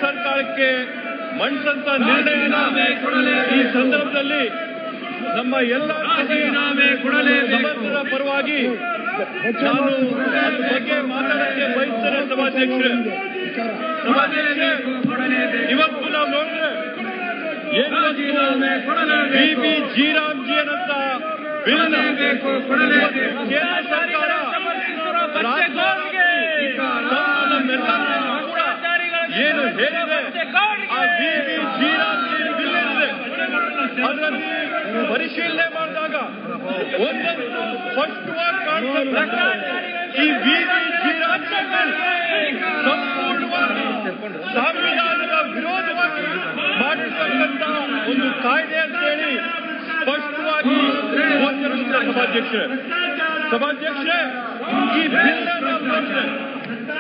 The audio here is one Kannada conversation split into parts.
ಸರ್ಕಾರಕ್ಕೆ ಮಂಡಿಸಂತ ನಿರ್ಣಯನ ಈ ಸಂದರ್ಭದಲ್ಲಿ ನಮ್ಮ ಎಲ್ಲ ಸದಸ್ಯರ ಪರವಾಗಿ ನಾನು ಅದ್ರ ಬಗ್ಗೆ ಮಾತಾಡಕ್ಕೆ ಬಯಸ್ತೇನೆ. ಸಭಾಧ್ಯಕ್ಷರೇ, ಇವತ್ತು ನಾವು ನೋಡಿದ್ರೆ ಬಿಬಿ ಜೀರಾಮ್ಜಿ ಅನ್ನಂತ ಬಿಲ್ ಕೇಂದ್ರ ಸರ್ಕಾರ ಏನು ಹೇಳಿದೆ, ಆ ಬಿಬಿ ಜೀರಾಮ್ಜಿ ಬಿಲ್ ಏನಿದೆ ಅದರಲ್ಲಿ ಪರಿಶೀಲನೆ ಮಾಡಿದಾಗ ಒಂದೊಂದು ಸ್ಪಷ್ಟವಾಗಿ ಕಾಣುತ್ತೆ. ಈ ಬಿಬಿ ಜೀರಾಮ್ಜಿ ಬಿಲ್ ಸಂಪೂರ್ಣವಾಗಿ ಸಂವಿಧಾನದ ವಿರೋಧವಾಗಿ ಮಾಡಿರ್ತಕ್ಕಂಥ ಒಂದು ಕಾಯ್ದೆ ಅಂತ ಹೇಳಿ ಸ್ಪಷ್ಟವಾಗಿ ಗೋಚರಿಸುತ್ತೆ. ಸಭಾಧ್ಯಕ್ಷರೇ, ಈ ಬಿಲ್ ನಾವು ನೋಡಿದ್ರೆ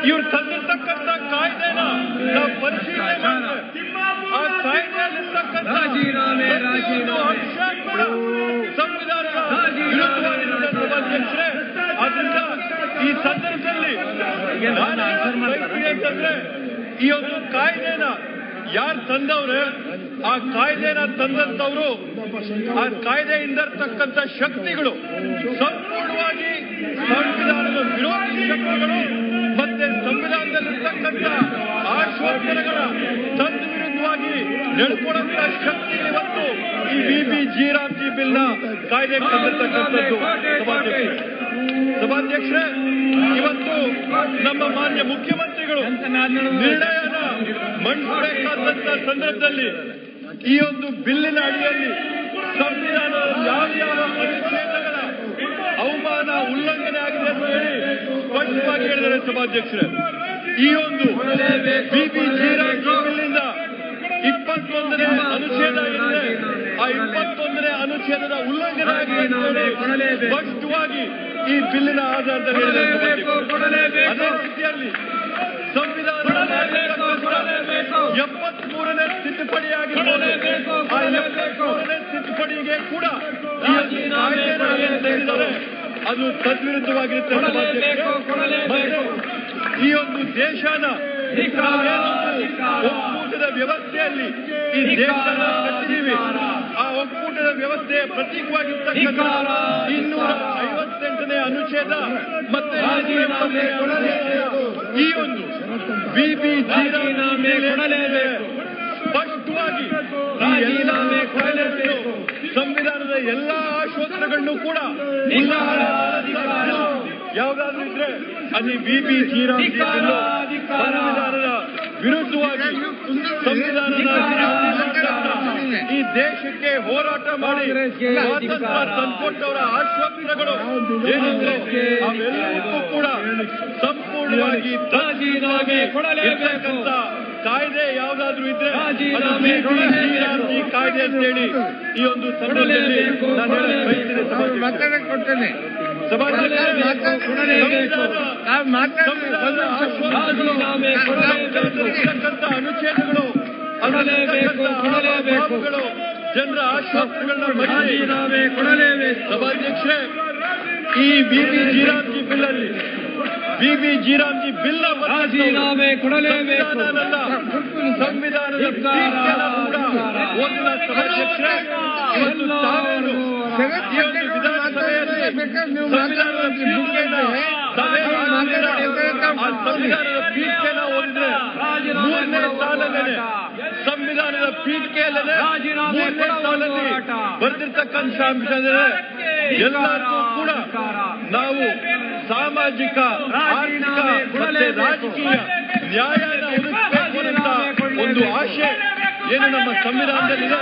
ಇವ್ರು ತಂದಿರ್ತಕ್ಕಂಥ ಕಾಯ್ದೆನ ನಾವು ಪರಿಶೀಲನೆ ಮಾಡಿದ್ರೆ ಆ ಕಾಯ್ದೆಯಲ್ಲಿರ್ತಕ್ಕಂಥ ಅಂಶ ಕೂಡ ಸಂವಿಧಾನದ ವಿರುದ್ಧವಾಗಿರುತ್ತೆ. ಸಭಾಧ್ಯಕ್ಷರೇ, ಆದ್ರಿಂದ ಈ ಸಂದರ್ಭದಲ್ಲಿ ಅಂತಂದ್ರೆ ಈ ಒಂದು ಕಾಯ್ದೆನ ಯಾರು ತಂದವ್ರೆ, ಆ ಕಾಯ್ದೆನ ತಂದಂತವ್ರು, ಆ ಕಾಯ್ದೆಯಿಂದ ಇರ್ತಕ್ಕಂಥ ಶಕ್ತಿಗಳು ಸಂಪೂರ್ಣವಾಗಿ ಸಂವಿಧಾನದ ವಿರೋಧಿ ಶಕ್ತಿಗಳು ಮತ್ತೆ ಸಂವಿಧಾನದಲ್ಲಿರ್ತಕ್ಕಂಥ ಆಶ್ವಾಸನೆಗಳ ತಂದು ವಿರುದ್ಧವಾಗಿ ನಡ್ಕೊಳ್ಳುವಂತ ಶಕ್ತಿ ಇವತ್ತು ಈ ಬಿಬಿ ಜೀರಾಮ್ಜಿ ಬಿಲ್ ನ ಕಾಯ್ದೆ ತಂದಿರ್ತಕ್ಕಂಥದ್ದು. ಸಭಾಧ್ಯಕ್ಷರೇ, ಇವತ್ತು ನಮ್ಮ ಮಾನ್ಯ ಮುಖ್ಯಮಂತ್ರಿಗಳು ನಿರ್ಣಯನ ಮಂಡಿಸಬೇಕಾದಂತ ಸಂದರ್ಭದಲ್ಲಿ ಈ ಒಂದು ಬಿಲ್ಲಿನ ಅಡಿಯಲ್ಲಿ ಸಂವಿಧಾನದ ಯಾವ ಅನುಚ್ಛೇದಗಳ ಅವಮಾನ ಉಲ್ಲಂಘನೆ ಆಗಿದೆ ಅಂತ ಹೇಳಿ ಸ್ಪಷ್ಟವಾಗಿ ಹೇಳಿದ್ದಾರೆ. ಸಭಾಧ್ಯಕ್ಷರೇ, ಈ ಒಂದು ಬಿಬಿ ಜೀರಾಮ್ಜಿ ಬಿಲ್ಲಿಂದ 21ನೇ ಅನುಚ್ಛೇದ ಇದೆ, ಆ 21ನೇ ಅನುಚ್ಛೇದದ ಉಲ್ಲಂಘನೆ ಆಗಿದೆ ಅಂತ ಹೇಳಿ ಸ್ಪಷ್ಟವಾಗಿ ಈ ಬಿಲ್ಲಿನ ಆಧಾರದಲ್ಲಿ ಹೇಳಿದ್ದಾರೆ. ಅದೇ ರೀತಿಯಲ್ಲಿ ಸಂವಿಧಾನದ 73ನೇ ತಿದ್ದುಪಡಿಯಾಗಿರ್ಬೋದು, ಆ 73ನೇ ತಿದ್ದುಪಡಿಗೆ ಕೂಡ ಅದು ತದ್ವಿರುದ್ಧವಾಗಿರುತ್ತೆ. ಈ ಒಂದು ದೇಶನ ಒಕ್ಕೂಟದ ವ್ಯವಸ್ಥೆಯಲ್ಲಿ ಈ ದೇಶನ ಕಟ್ಟಿದೀವಿ, ಆ ಒಕ್ಕೂಟದ ವ್ಯವಸ್ಥೆಯ ಪ್ರತೀಕವಾಗಿರ್ತಕ್ಕಂಥ 258ನೇ ಅನುಚ್ಛೇದ ಮತ್ತೆ ಈ ಒಂದು ಬಿಬಿ ಜೀರಾಮ್ಜಿ ಮೇಲೆ ಸ್ಪಷ್ಟವಾಗಿ ಸಂವಿಧಾನದ ಎಲ್ಲಾ ಆಶ್ವಾಸನೆಗಳನ್ನು ಕೂಡ ಯಾವ್ದಾದ್ರು ಇದ್ರೆ ಅಲ್ಲಿ ಬಿಬಿ ಜೀರಾಮ್ಜಿ ಸಂವಿಧಾನದ ವಿರುದ್ಧವಾಗಿ ಸಂವಿಧಾನದ ಈ ದೇಶಕ್ಕೆ ಹೋರಾಟ ಮಾಡಿ ಸ್ವಾತಂತ್ರ್ಯ ತಂದುಕೊಟ್ಟವರ ಆಶ್ವಾಸನೆಗಳು ಏನಿದ್ರೆ ಅವೆಲ್ಲವೂ ಕೂಡ ಸಂಪೂರ್ಣವಾಗಿ ಇರ್ತಕ್ಕಂಥ ಕಾಯ್ದೆ ಯಾವ್ದಾದ್ರು ಇದ್ರೆ ಜೀರಾಮ್ಜಿ ಕಾಯ್ದೆ ಅಂತೇಳಿ ಈ ಒಂದು ಸಂದರ್ಭದಲ್ಲಿ ಅನುಚ್ಛೇದಗಳು ಜನರ ಆಶ್ವಾಸನೆಗಳನ್ನ ಸಭಾಧ್ಯಕ್ಷೆ, ಈ ಬಿಬಿ ಜೀರಾಮ್ಜಿ ಬಿಲ್ ಅಲ್ಲಿ ಬಿಬಿ ಜೀರಾಮ್ಜಿ ಬಿಲ್ ಸಂವಿಧಾನದ ಓದಿನ ಸಭಾಧ್ಯಕ್ಷೆ, ಇವತ್ತು ತಾವೇನು ವಿಧಾನಸಭೆಯಲ್ಲಿ ಸಂವಿಧಾನದ ಪೀಠಿಕೆಯನ್ನು ಸಂವಿಧಾನದ ಪೀಠಿಕೆಯನ್ನು ಓದಿದ್ರೆ 3ನೇ ಸಾಲಲ್ಲೇ ಸಂವಿಧಾನದ ಪೀಠಿಕೆಯಲ್ಲೇ 3ನೇ ಸಾಲಲ್ಲಿ ಬರೆದಿರ್ತಕ್ಕಂಥ ಅಂಶ ಅಂದ್ರೆ ಎಲ್ಲರಿಗೂ ಕೂಡ ನಾವು ಸಾಮಾಜಿಕ, ಆರ್ಥಿಕ ಮತ್ತೆ ರಾಜಕೀಯ ನ್ಯಾಯನ ಒದಗಿಸಬೇಕು ಅಂತ ಒಂದು ಆಶೆ ಏನು ನಮ್ಮ ಸಂವಿಧಾನದಲ್ಲಿದೆ.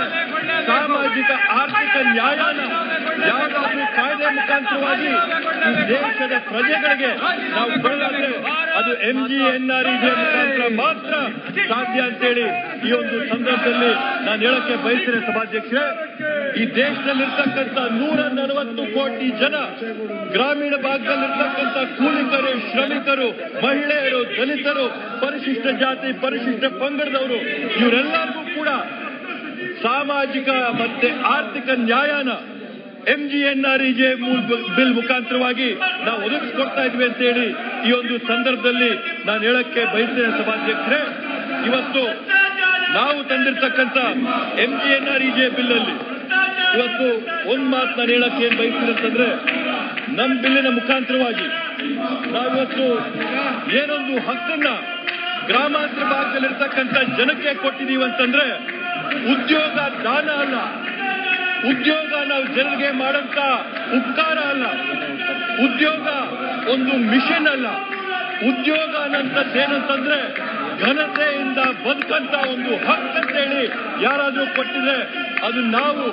ಸಾಮಾಜಿಕ ಆರ್ಥಿಕ ನ್ಯಾಯನ ಯಾವ್ದಾದ್ರೂ ಕಾಯ್ದೆ ಮುಖಾಂತರವಾಗಿ ಈ ದೇಶದ ಪ್ರಜೆಗಳಿಗೆ ನಾವು ಕೊಡಲಾದ್ರೆ ಅದು MGNREGA ಮುಖಾಂತರ ಮಾತ್ರ ಸಾಧ್ಯ ಅಂತೇಳಿ ಈ ಒಂದು ಸಂದರ್ಭದಲ್ಲಿ ನಾನು ಹೇಳಕ್ಕೆ ಬಯಸ್ತೇನೆ. ಸಭಾಧ್ಯಕ್ಷರೇ, ಈ ದೇಶದಲ್ಲಿರ್ತಕ್ಕಂಥ 140 ಕೋಟಿ ಜನ ಗ್ರಾಮೀಣ ಭಾಗದಲ್ಲಿರ್ತಕ್ಕಂಥ ಕೂಲಿಕರು, ಶ್ರಮಿಕರು, ಮಹಿಳೆಯರು, ದಲಿತರು, ಪರಿಶಿಷ್ಟ ಜಾತಿ, ಪರಿಶಿಷ್ಟ ಪಂಗಡದವರು ಇವರೆಲ್ಲರಿಗೂ ಕೂಡ ಸಾಮಾಜಿಕ ಮತ್ತೆ ಆರ್ಥಿಕ ನ್ಯಾಯನ MGNREGA ಬಿಲ್ ಮುಖಾಂತರವಾಗಿ ನಾವು ಒದಗಿಸ್ಕೊಡ್ತಾ ಇದ್ವಿ ಅಂತ ಹೇಳಿ ಈ ಒಂದು ಸಂದರ್ಭದಲ್ಲಿ ನಾನು ಹೇಳಕ್ಕೆ ಬಯಸ್ತೇನೆ. ಸಭಾಧ್ಯಕ್ಷರೇ, ಇವತ್ತು ನಾವು ತಂದಿರ್ತಕ್ಕಂಥ MGNREGA ಬಿಲ್ ಅಲ್ಲಿ ಇವತ್ತು ಒಂದ್ ಮಾತು ನಾನು ಹೇಳಕ್ಕೆ ಏನ್ ಬಯಸ್ತೀನಿ ಅಂತಂದ್ರೆ, ನಮ್ಮ ಬಿಲ್ಲಿನ ಮುಖಾಂತರವಾಗಿ ನಾವಿವತ್ತು ಏನೊಂದು ಹಕ್ಕನ್ನ ಗ್ರಾಮಾಂತರ ಭಾಗದಲ್ಲಿರ್ತಕ್ಕಂಥ ಜನಕ್ಕೆ ಕೊಟ್ಟಿದೀವಿ ಅಂತಂದ್ರೆ, ಉದ್ಯೋಗ ದಾನ ಅಲ್ಲ, ಉದ್ಯೋಗ ನಾವು ಜನರಿಗೆ ಮಾಡಂತ ಉಪಕಾರ ಅಲ್ಲ, ಉದ್ಯೋಗ ಒಂದು ಮಿಷನ್ ಅಲ್ಲ, ಉದ್ಯೋಗ ಅನ್ನಂತದ್ದೇನಂತಂದ್ರೆ ಘನತೆಯಿಂದ ಬದುಕಂತ ಒಂದು ಹಕ್ಕಂತೇಳಿ ಯಾರಾದ್ರೂ ಕೊಟ್ಟಿದ್ರೆ ಅದು ನಾವು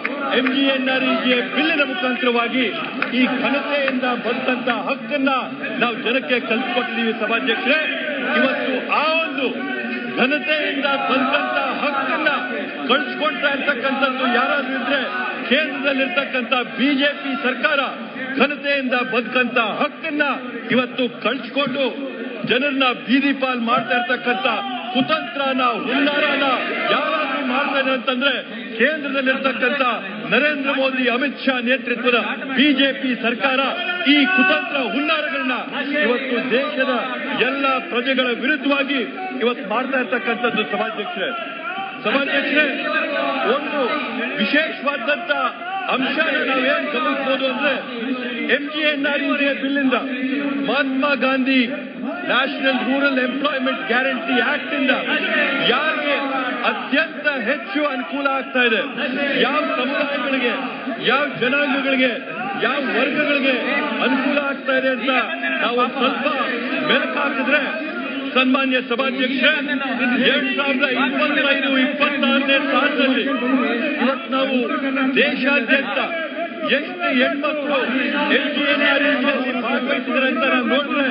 MGNREGA ಬಿಲ್ಲಿನ ಮುಖಾಂತರವಾಗಿ ಈ ಘನತೆಯಿಂದ ಬದುಕಂತ ಹಕ್ಕನ್ನ ನಾವು ಜನಕ್ಕೆ ಕಲ್ಪಿಕೊಟ್ಟಿದ್ದೀವಿ ಸಭಾಧ್ಯಕ್ಷರೇ. ಇವತ್ತು ಆ ಒಂದು ಘನತೆಯಿಂದ ಬದುಕಂತ ಹಕ್ಕನ್ನ ಕಳಿಸ್ಕೊಡ್ತಾ ಇರ್ತಕ್ಕಂಥದ್ದು ಯಾರಾದ್ರೂ ಇದ್ರೆ ಕೇಂದ್ರದಲ್ಲಿರ್ತಕ್ಕಂಥ ಬಿಜೆಪಿ ಸರ್ಕಾರ ಘನತೆಯಿಂದ ಬದುಕಂತ ಹಕ್ಕನ್ನ ಇವತ್ತು ಕಳಿಸ್ಕೊಂಡು ಜನರನ್ನ ಬೀದಿ ಪಾಲ್ ಮಾಡ್ತಾ ಇರ್ತಕ್ಕಂಥ ಕುತಂತ್ರನ ಹುನ್ನಾರನ ಯಾರಾದ್ರೂ ಮಾಡ್ತಾರೆ ಅಂತಂದ್ರೆ ಕೇಂದ್ರದಲ್ಲಿರ್ತಕ್ಕಂಥ ನರೇಂದ್ರ ಮೋದಿ, ಅಮಿತ್ ಶಾ ನೇತೃತ್ವದ ಬಿಜೆಪಿ ಸರ್ಕಾರ ಈ ಕುತಂತ್ರ ಹುನ್ನಾರಗಳನ್ನ ಇವತ್ತು ದೇಶದ ಎಲ್ಲ ಪ್ರಜೆಗಳ ವಿರುದ್ಧವಾಗಿ ಇವತ್ತು ಮಾಡ್ತಾ ಇರ್ತಕ್ಕಂಥದ್ದು ಸಭಾಧ್ಯಕ್ಷರೇ. ಒಂದು ವಿಶೇಷವಾದಂತ ಅಂಶ ನಾವೇನ್ ಗಮನಿಸಬಹುದು ಅಂದ್ರೆ, MGNREGA ಬಿಲ್ಲಿಂದ Mahatma Gandhi National Rural Employment Guarantee Act ಇಂದ ಯಾರಿಗೆ ಅತ್ಯಂತ ಹೆಚ್ಚು ಅನುಕೂಲ ಆಗ್ತಾ ಇದೆ, ಯಾವ ಸಮುದಾಯಗಳಿಗೆ, ಯಾವ ಜನಾಂಗಗಳಿಗೆ, ಯಾವ ವರ್ಗಗಳಿಗೆ ಅನುಕೂಲ ಆಗ್ತಾ ಇದೆ ಅಂತ ನಾವು ಸ್ವಲ್ಪ ಬೆಳಕು ಹಾಕಿದ್ರೆ, ಸನ್ಮಾನ್ಯ ಸಭಾಧ್ಯಕ್ಷರೇ, 2025-26ನೇ ಸಾಲಿನಲ್ಲಿ ಇವತ್ತು ನಾವು ದೇಶಾದ್ಯಂತ ಎಷ್ಟು ಹೆಣ್ಮಕ್ಳು MGNREGA ಭಾಗವಹಿಸಿದ್ರೆ ಅಂತ ನಾವು ನೋಡಿದ್ರೆ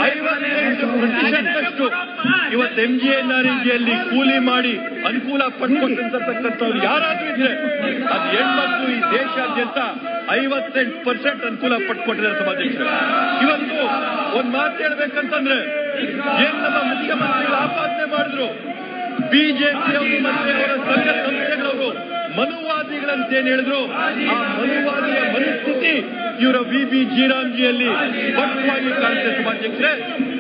58% ಇವತ್ತು MGNREGA ಕೂಲಿ ಮಾಡಿ ಅನುಕೂಲ ಪಡ್ಕೊಂಡಿರ್ತಕ್ಕಂಥವ್ರು ಯಾರಾದ್ರೂ ಇದ್ರೆ ಅದು ಹೆಣ್ಮಕ್ಳು ಈ ದೇಶಾದ್ಯಂತ 58% ಅನುಕೂಲ ಪಡ್ಕೊಂಡಿದ್ದಾರೆ ಸಭಾಧ್ಯಕ್ಷರು. ಇವತ್ತು ಒಂದ್ ಮಾತು ಹೇಳ್ಬೇಕಂತಂದ್ರೆ, ಏನ್ ನಮ್ಮ ಮುಖ್ಯಮಂತ್ರಿಗಳು ಆಪಾದನೆ ಮಾಡಿದ್ರು, ಬಿಜೆಪಿಯವರು ಮತ್ತೆ ಅವರ ಸಂಘ ಸಂಸ್ಥೆಗಳವರು ಮನುವಾದಿಗಳಂತೇನು ಹೇಳಿದ್ರು, ಆ ಮನುವಾದಿಯ ಮನಸ್ಥಿತಿ ಇವರ VB ರಾಮ್ಜಿಯಲ್ಲಿ ಸ್ಪಷ್ಟವಾಗಿ ಕಾಣುತ್ತೆ ಸಭಾಧ್ಯಕ್ಷರೇ.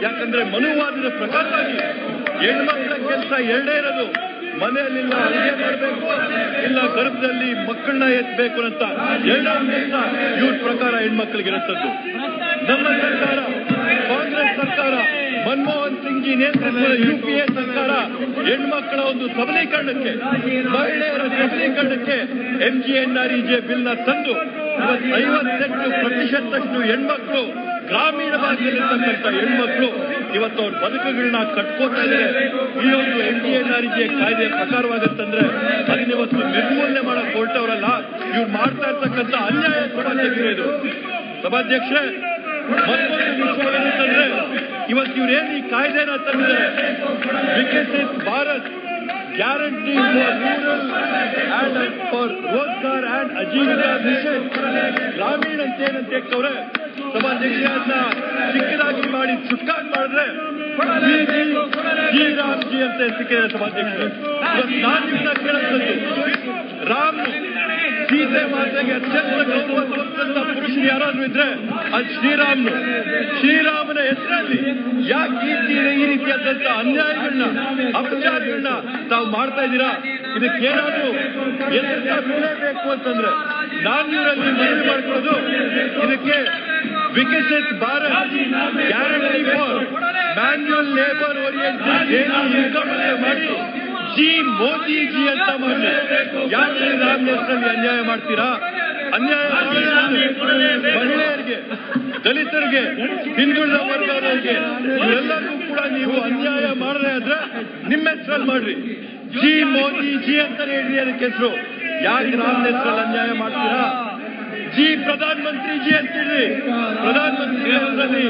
ಯಾಕಂದ್ರೆ ಮನುವಾದದ ಪ್ರಕಾರವಾಗಿ ಹೆಣ್ಮಕ್ಳ ಕೆಲಸ ಎರಡೇ ಇರೋದು, ಮನೆಯಲ್ಲಿಲ್ಲ ಅಡುಗೆ ಮಾಡಬೇಕು, ಇಲ್ಲ ಗರ್ಭದಲ್ಲಿ ಮಕ್ಕಳನ್ನ ಎತ್ತಬೇಕು ಅಂತ ಎರಡನೇ ಕೆಲಸ ಇವ್ರ ಪ್ರಕಾರ ಹೆಣ್ಮಕ್ಳಿಗೆ ಇರುತ್ತದ್ದು. ನಮ್ಮ ಸರ್ಕಾರ, ಕಾಂಗ್ರೆಸ್ ಸರ್ಕಾರ, ಮನಮೋಹನ್ ಸಿಂಗ್ ಜಿ ನೇತೃತ್ವದ UPA ಸರ್ಕಾರ ಹೆಣ್ಮಕ್ಕಳ ಒಂದು ಸಬಲೀಕರಣಕ್ಕೆ, ಮಹಿಳೆಯರ ಸಬಲೀಕರಣಕ್ಕೆ MGNREGA ಬಿಲ್ ನ ತಂದು 58% ಹೆಣ್ಮಕ್ಳು, ಗ್ರಾಮೀಣ ಭಾಗದಲ್ಲಿರ್ತಕ್ಕಂಥ ಹೆಣ್ಮಕ್ಳು ಇವತ್ತು ಅವ್ರ ಬದುಕುಗಳನ್ನ ಕಟ್ಕೋತಾ ಇದ್ದಾರೆ. ಈ ಒಂದು MGNREGA ಕಾಯ್ದೆ ಪ್ರಕಾರವಾಗುತ್ತಂದ್ರೆ ಅದನ್ನ ಇವತ್ತು ನಿರ್ಮೂಲನೆ ಮಾಡಕ್ ಹೊರಟವರಲ್ಲ, ಇವ್ರು ಮಾಡ್ತಾ ಇರ್ತಕ್ಕಂಥ ಅನ್ಯಾಯ ಸಭಾಧ್ಯಕ್ಷರೇ. ಇದು ಸಭಾಧ್ಯಕ್ಷರೇ, ಮತ್ತೊಂದು ವಿಷಯ ಏನಂತಂದ್ರೆ, ಇವತ್ತು ಇವ್ರೇನು ಈ ಕಾಯ್ದೆನ ತಂದಿದ್ದಾರೆ, Viksit Bharat guarantee for rural and for Rozgar and Ajeevika mission, Gramin ಅಂತ ಏನಂತ ಹೇಳ್ತವ್ರೆ ಸಭಾಧ್ಯಕ್ಷರನ್ನ ಚಿಕ್ಕದಾಗಿ ಮಾಡಿ ಚುಟ್ಕಾಗಿ ಮಾಡಿದ್ರೆ ರಾಮ್ಜಿ ಅಂತ ಸಿಕ್ಕಿದೆ ಸಭಾಧ್ಯಕ್ಷರು. ಇವತ್ತು ನಾನು ನಿಮ್ಮನ್ನ ಕೇಳಿಸ್ತದ್ದು, ರಾಮ್ ಸೀತೆ ಮಾತೆಗೆ ಅತ್ಯಂತ ಗೌರವ ತೋರಿಸಿದಂತ ಪುರುಷರು ಯಾರಾದ್ರೂ ಇದ್ರೆ ಅದು ಶ್ರೀರಾಮನ ಹೆಸರಲ್ಲಿ ಯಾಕೆ ಈ ರೀತಿಯಾದಂತ ಅನ್ಯಾಯಗಳನ್ನ, ಅಪಚಾರಗಳನ್ನ ತಾವು ಮಾಡ್ತಾ ಇದ್ದೀರಾ? ಇದಕ್ಕೇನಾದ್ರೂ ಎದುರಿಸಬೇಕು ಅಂತಂದ್ರೆ ನಾನು ಇವರಲ್ಲಿ ಮನವಿ ಮಾಡ್ಕೊಳ್ಳೋದು, ಇದಕ್ಕೆ Viksit Bharat guarantee for manual labour oriented income ಮಾಡಿ ಮೋದಿಜಿ ಅಂತ ಮಾಡಿ. ಯಾಕೆ ರಾಮ್ ಹೆಸರಲ್ಲಿ ಅನ್ಯಾಯ ಮಾಡ್ತೀರಾ? ಅನ್ಯಾಯ ಮಹಿಳೆಯರಿಗೆ, ದಲಿತರಿಗೆ, ಹಿಂದುಳಿದ ವರ್ಗದವರಿಗೆ ಇವರೆಲ್ಲರಿಗೂ ಕೂಡ ನೀವು ಅನ್ಯಾಯ ಮಾಡಿದ್ರೆ ಆದ್ರೆ ನಿಮ್ಮ ಹೆಸರಲ್ಲಿ ಮಾಡ್ರಿ, ಮೋದಿಜಿ ಅಂತಾನೆ ಹೇಳ್ರಿ ಅದಕ್ಕೆ ಹೆಸರು. ಯಾಕೆ ರಾಮ್ ಹೆಸರಲ್ಲಿ ಅನ್ಯಾಯ ಮಾಡ್ತೀರಾ? ಪ್ರಧಾನ ಮಂತ್ರಿ ಜಿ ಅಂತೀರಿ. ಪ್ರಧಾನ ಮಂತ್ರಿ ಹೆಸರಲ್ಲಿ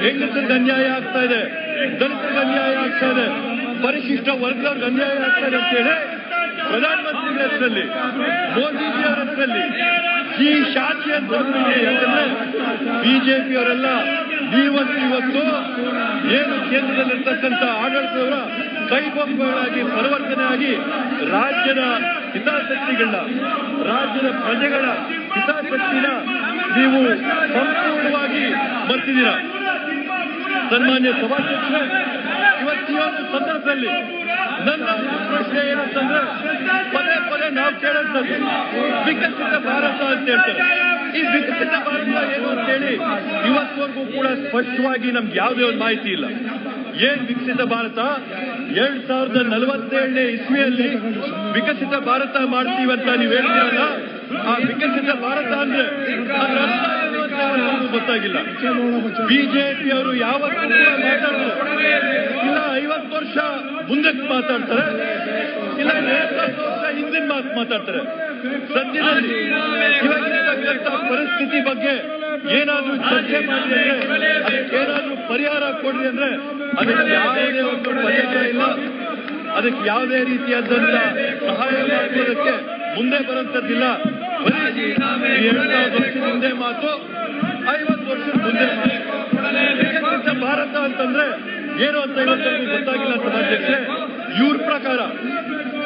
ಹೆಂಗಸರಿಗೆ ಅನ್ಯಾಯ ಆಗ್ತಾ ಇದೆ, ದಲಿತರಿಗೆ ಅನ್ಯಾಯ ಆಗ್ತಾ ಇದೆ, ಪರಿಶಿಷ್ಟ ವರ್ಗದವ್ರಿಗೆ ಅನ್ಯಾಯ ಆಗ್ತಾ ಇದೆ ಅಂತೇಳಿ ಪ್ರಧಾನ ಮಂತ್ರಿ ಹೆಸರಲ್ಲಿ, ಮೋದಿಜಿ ಅವರ ಹೆಸರಲ್ಲಿ ಶಾಂತಿ ಅಂತ ಬರ್ತೀವಿ. ಯಾಕಂದ್ರೆ ಬಿಜೆಪಿ ಅವರೆಲ್ಲ ಇವತ್ತು ಏನು ಕೇಂದ್ರದಲ್ಲಿರ್ತಕ್ಕಂಥ ಆಡಳಿತದವರ ಕೈಬೊಂಬೆಗಳಾಗಿ ಪರಿವರ್ತನೆ ಆಗಿ ರಾಜ್ಯದ ಹಿತಾಸಕ್ತಿಗಳನ್ನ, ರಾಜ್ಯದ ಪ್ರಜೆಗಳ ಹಿತಾಸಕ್ತಿನ ನೀವು ಸಂಪೂರ್ಣವಾಗಿ ಮರ್ತಿದ್ದೀರಾ. ಸನ್ಮಾನ್ಯ ಸಭಾಧ್ಯಕ್ಷರೇ, ಇವತ್ತು ಈ ಒಂದು ಸಂದರ್ಭ ಸಂದರ್ಭದಲ್ಲಿ ನನ್ನ ಪ್ರಶ್ನೆ ಏನಂತಂದ್ರೆ ಪದೇ ಪದೇ ನಾವು ಕೇಳಂತದ್ದು ವಿಕಸಿತ ಭಾರತ ಅಂತ ಹೇಳ್ತಾರೆ. ಈ ವಿಕಸಿತ ಭಾರತ ಏನು ಅಂತ ಹೇಳಿ ಇವತ್ತವರೆಗೂ ಕೂಡ ಸ್ಪಷ್ಟವಾಗಿ ನಮ್ಗೆ ಯಾವುದೇ ಒಂದು ಮಾಹಿತಿ ಇಲ್ಲ. ಏನ್ ವಿಕಸಿತ ಭಾರತ 2047ನೇ ಇಸ್ವಿಯಲ್ಲಿ ವಿಕಸಿತ ಭಾರತ ಮಾಡ್ತೀವಂತ ನೀವು ಹೇಳ್ತೀರಲ್ಲ, ಆ ವಿಕಸಿತ ಭಾರತ ಅಂದ್ರೆ ಅದ್ರ ಅರ್ಥ ಏನು ಅಂತ ಯಾವತ್ತೂ ಗೊತ್ತಾಗಿಲ್ಲ. ಬಿಜೆಪಿ ಅವರು ಯಾವತ್ತೂ ಕೂಡ ಮಾತಾಡ್ತಾರೆ, ಇಲ್ಲ 50 ವರ್ಷ ಮುಂದಕ್ಕೆ ಮಾತಾಡ್ತಾರೆ, ಇಲ್ಲ 20 ವರ್ಷ ಹಿಂದಿನ ಮಾತು ಮಾತಾಡ್ತಾರೆ. ಸದ್ಯದಲ್ಲಿ ಇವಾಗಿರ್ತಕ್ಕಂಥ ಪರಿಸ್ಥಿತಿ ಬಗ್ಗೆ ಏನಾದ್ರೂ ಚರ್ಚೆ ಮಾಡಿ ಅಂದ್ರೆ, ಅದಕ್ಕೇನಾದ್ರೂ ಪರಿಹಾರ ಕೊಡ್ರಿ ಅಂದ್ರೆ ಅದಕ್ಕೆ ಯಾವುದೇ ಒಂದು ಪರಿಹಾರ ಇಲ್ಲ. ಅದಕ್ಕೆ ಯಾವುದೇ ರೀತಿಯಾದಂತ ಸಹಾಯ ಮಾಡುವುದಕ್ಕೆ ಮುಂದೆ ಬರುವಂತದ್ದಿಲ್ಲ. ಬರೀ 2000 ವರ್ಷದ ಮುಂದೆ ಮಾತು, 50 ವರ್ಷದ ಮುಂದೆ ಮಾತು. ವಿಕಸಿತ ಭಾರತ ಅಂತಂದ್ರೆ ಏನು ಅಂತ ಇವತ್ತವರೆಗೂ ಗೊತ್ತಾಗಿಲ್ಲ ಸಭಾಧ್ಯಕ್ಷೆ. ಇವ್ರ ಪ್ರಕಾರ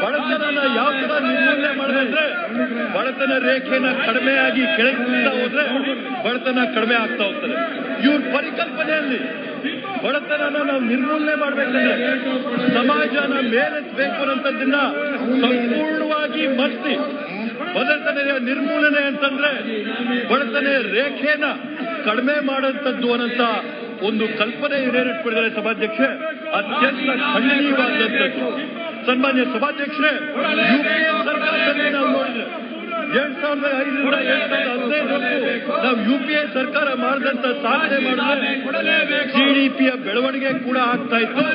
ಬಡತನ ಯಾವ ತರ ನಿರ್ಮೂಲನೆ ಮಾಡಿದ್ರೆ ಬಡತನ ರೇಖೆನ ಕಡಿಮೆಯಾಗಿ ಕೆಳಗಿಸ್ತಾ ಹೋದ್ರೆ ಬಡತನ ಕಡಿಮೆ ಆಗ್ತಾ ಹೋಗ್ತದೆ. ಇವ್ರ ಪರಿಕಲ್ಪನೆಯಲ್ಲಿ ಬಡತನನ ನಾವು ನಿರ್ಮೂಲನೆ ಮಾಡ್ಬೇಕಂದ್ರೆ ಸಮಾಜನ ಮೇಲೆತ್ತಬೇಕು ಅನ್ನೋದನ್ನ ಸಂಪೂರ್ಣವಾಗಿ ಮರ್ತಿ ಬಡತನ ನಿರ್ಮೂಲನೆ ಅಂತಂದ್ರೆ ಬಡತನ ರೇಖೆನ ಕಡಿಮೆ ಮಾಡೋಂಥದ್ದು ಅನ್ನಂತ ಒಂದು ಕಲ್ಪನೆ ಏನಿಟ್ಕೊಂಡಿದ್ದಾರೆ ಸಭಾಧ್ಯಕ್ಷೆ, ಅತ್ಯಂತ ಖಂಡನೀಯವಾದಂಥದ್ದು. ಸನ್ಮಾನ್ಯ ಸಭಾಧ್ಯಕ್ಷರೇ, ಯುಪಿಎ ಸರ್ಕಾರದಲ್ಲಿ ನಾವು ನೋಡಿದ್ರೆ 2005ರಿಂದ 2015 ನಾವು ಯುಪಿಎ ಸರ್ಕಾರ ಮಾಡಿದಂತ ಸಾಧನೆ ಮಾಡಿದ್ರೆ ಜಿಡಿಪಿಯ ಬೆಳವಣಿಗೆ ಕೂಡ ಆಗ್ತಾ ಇತ್ತು.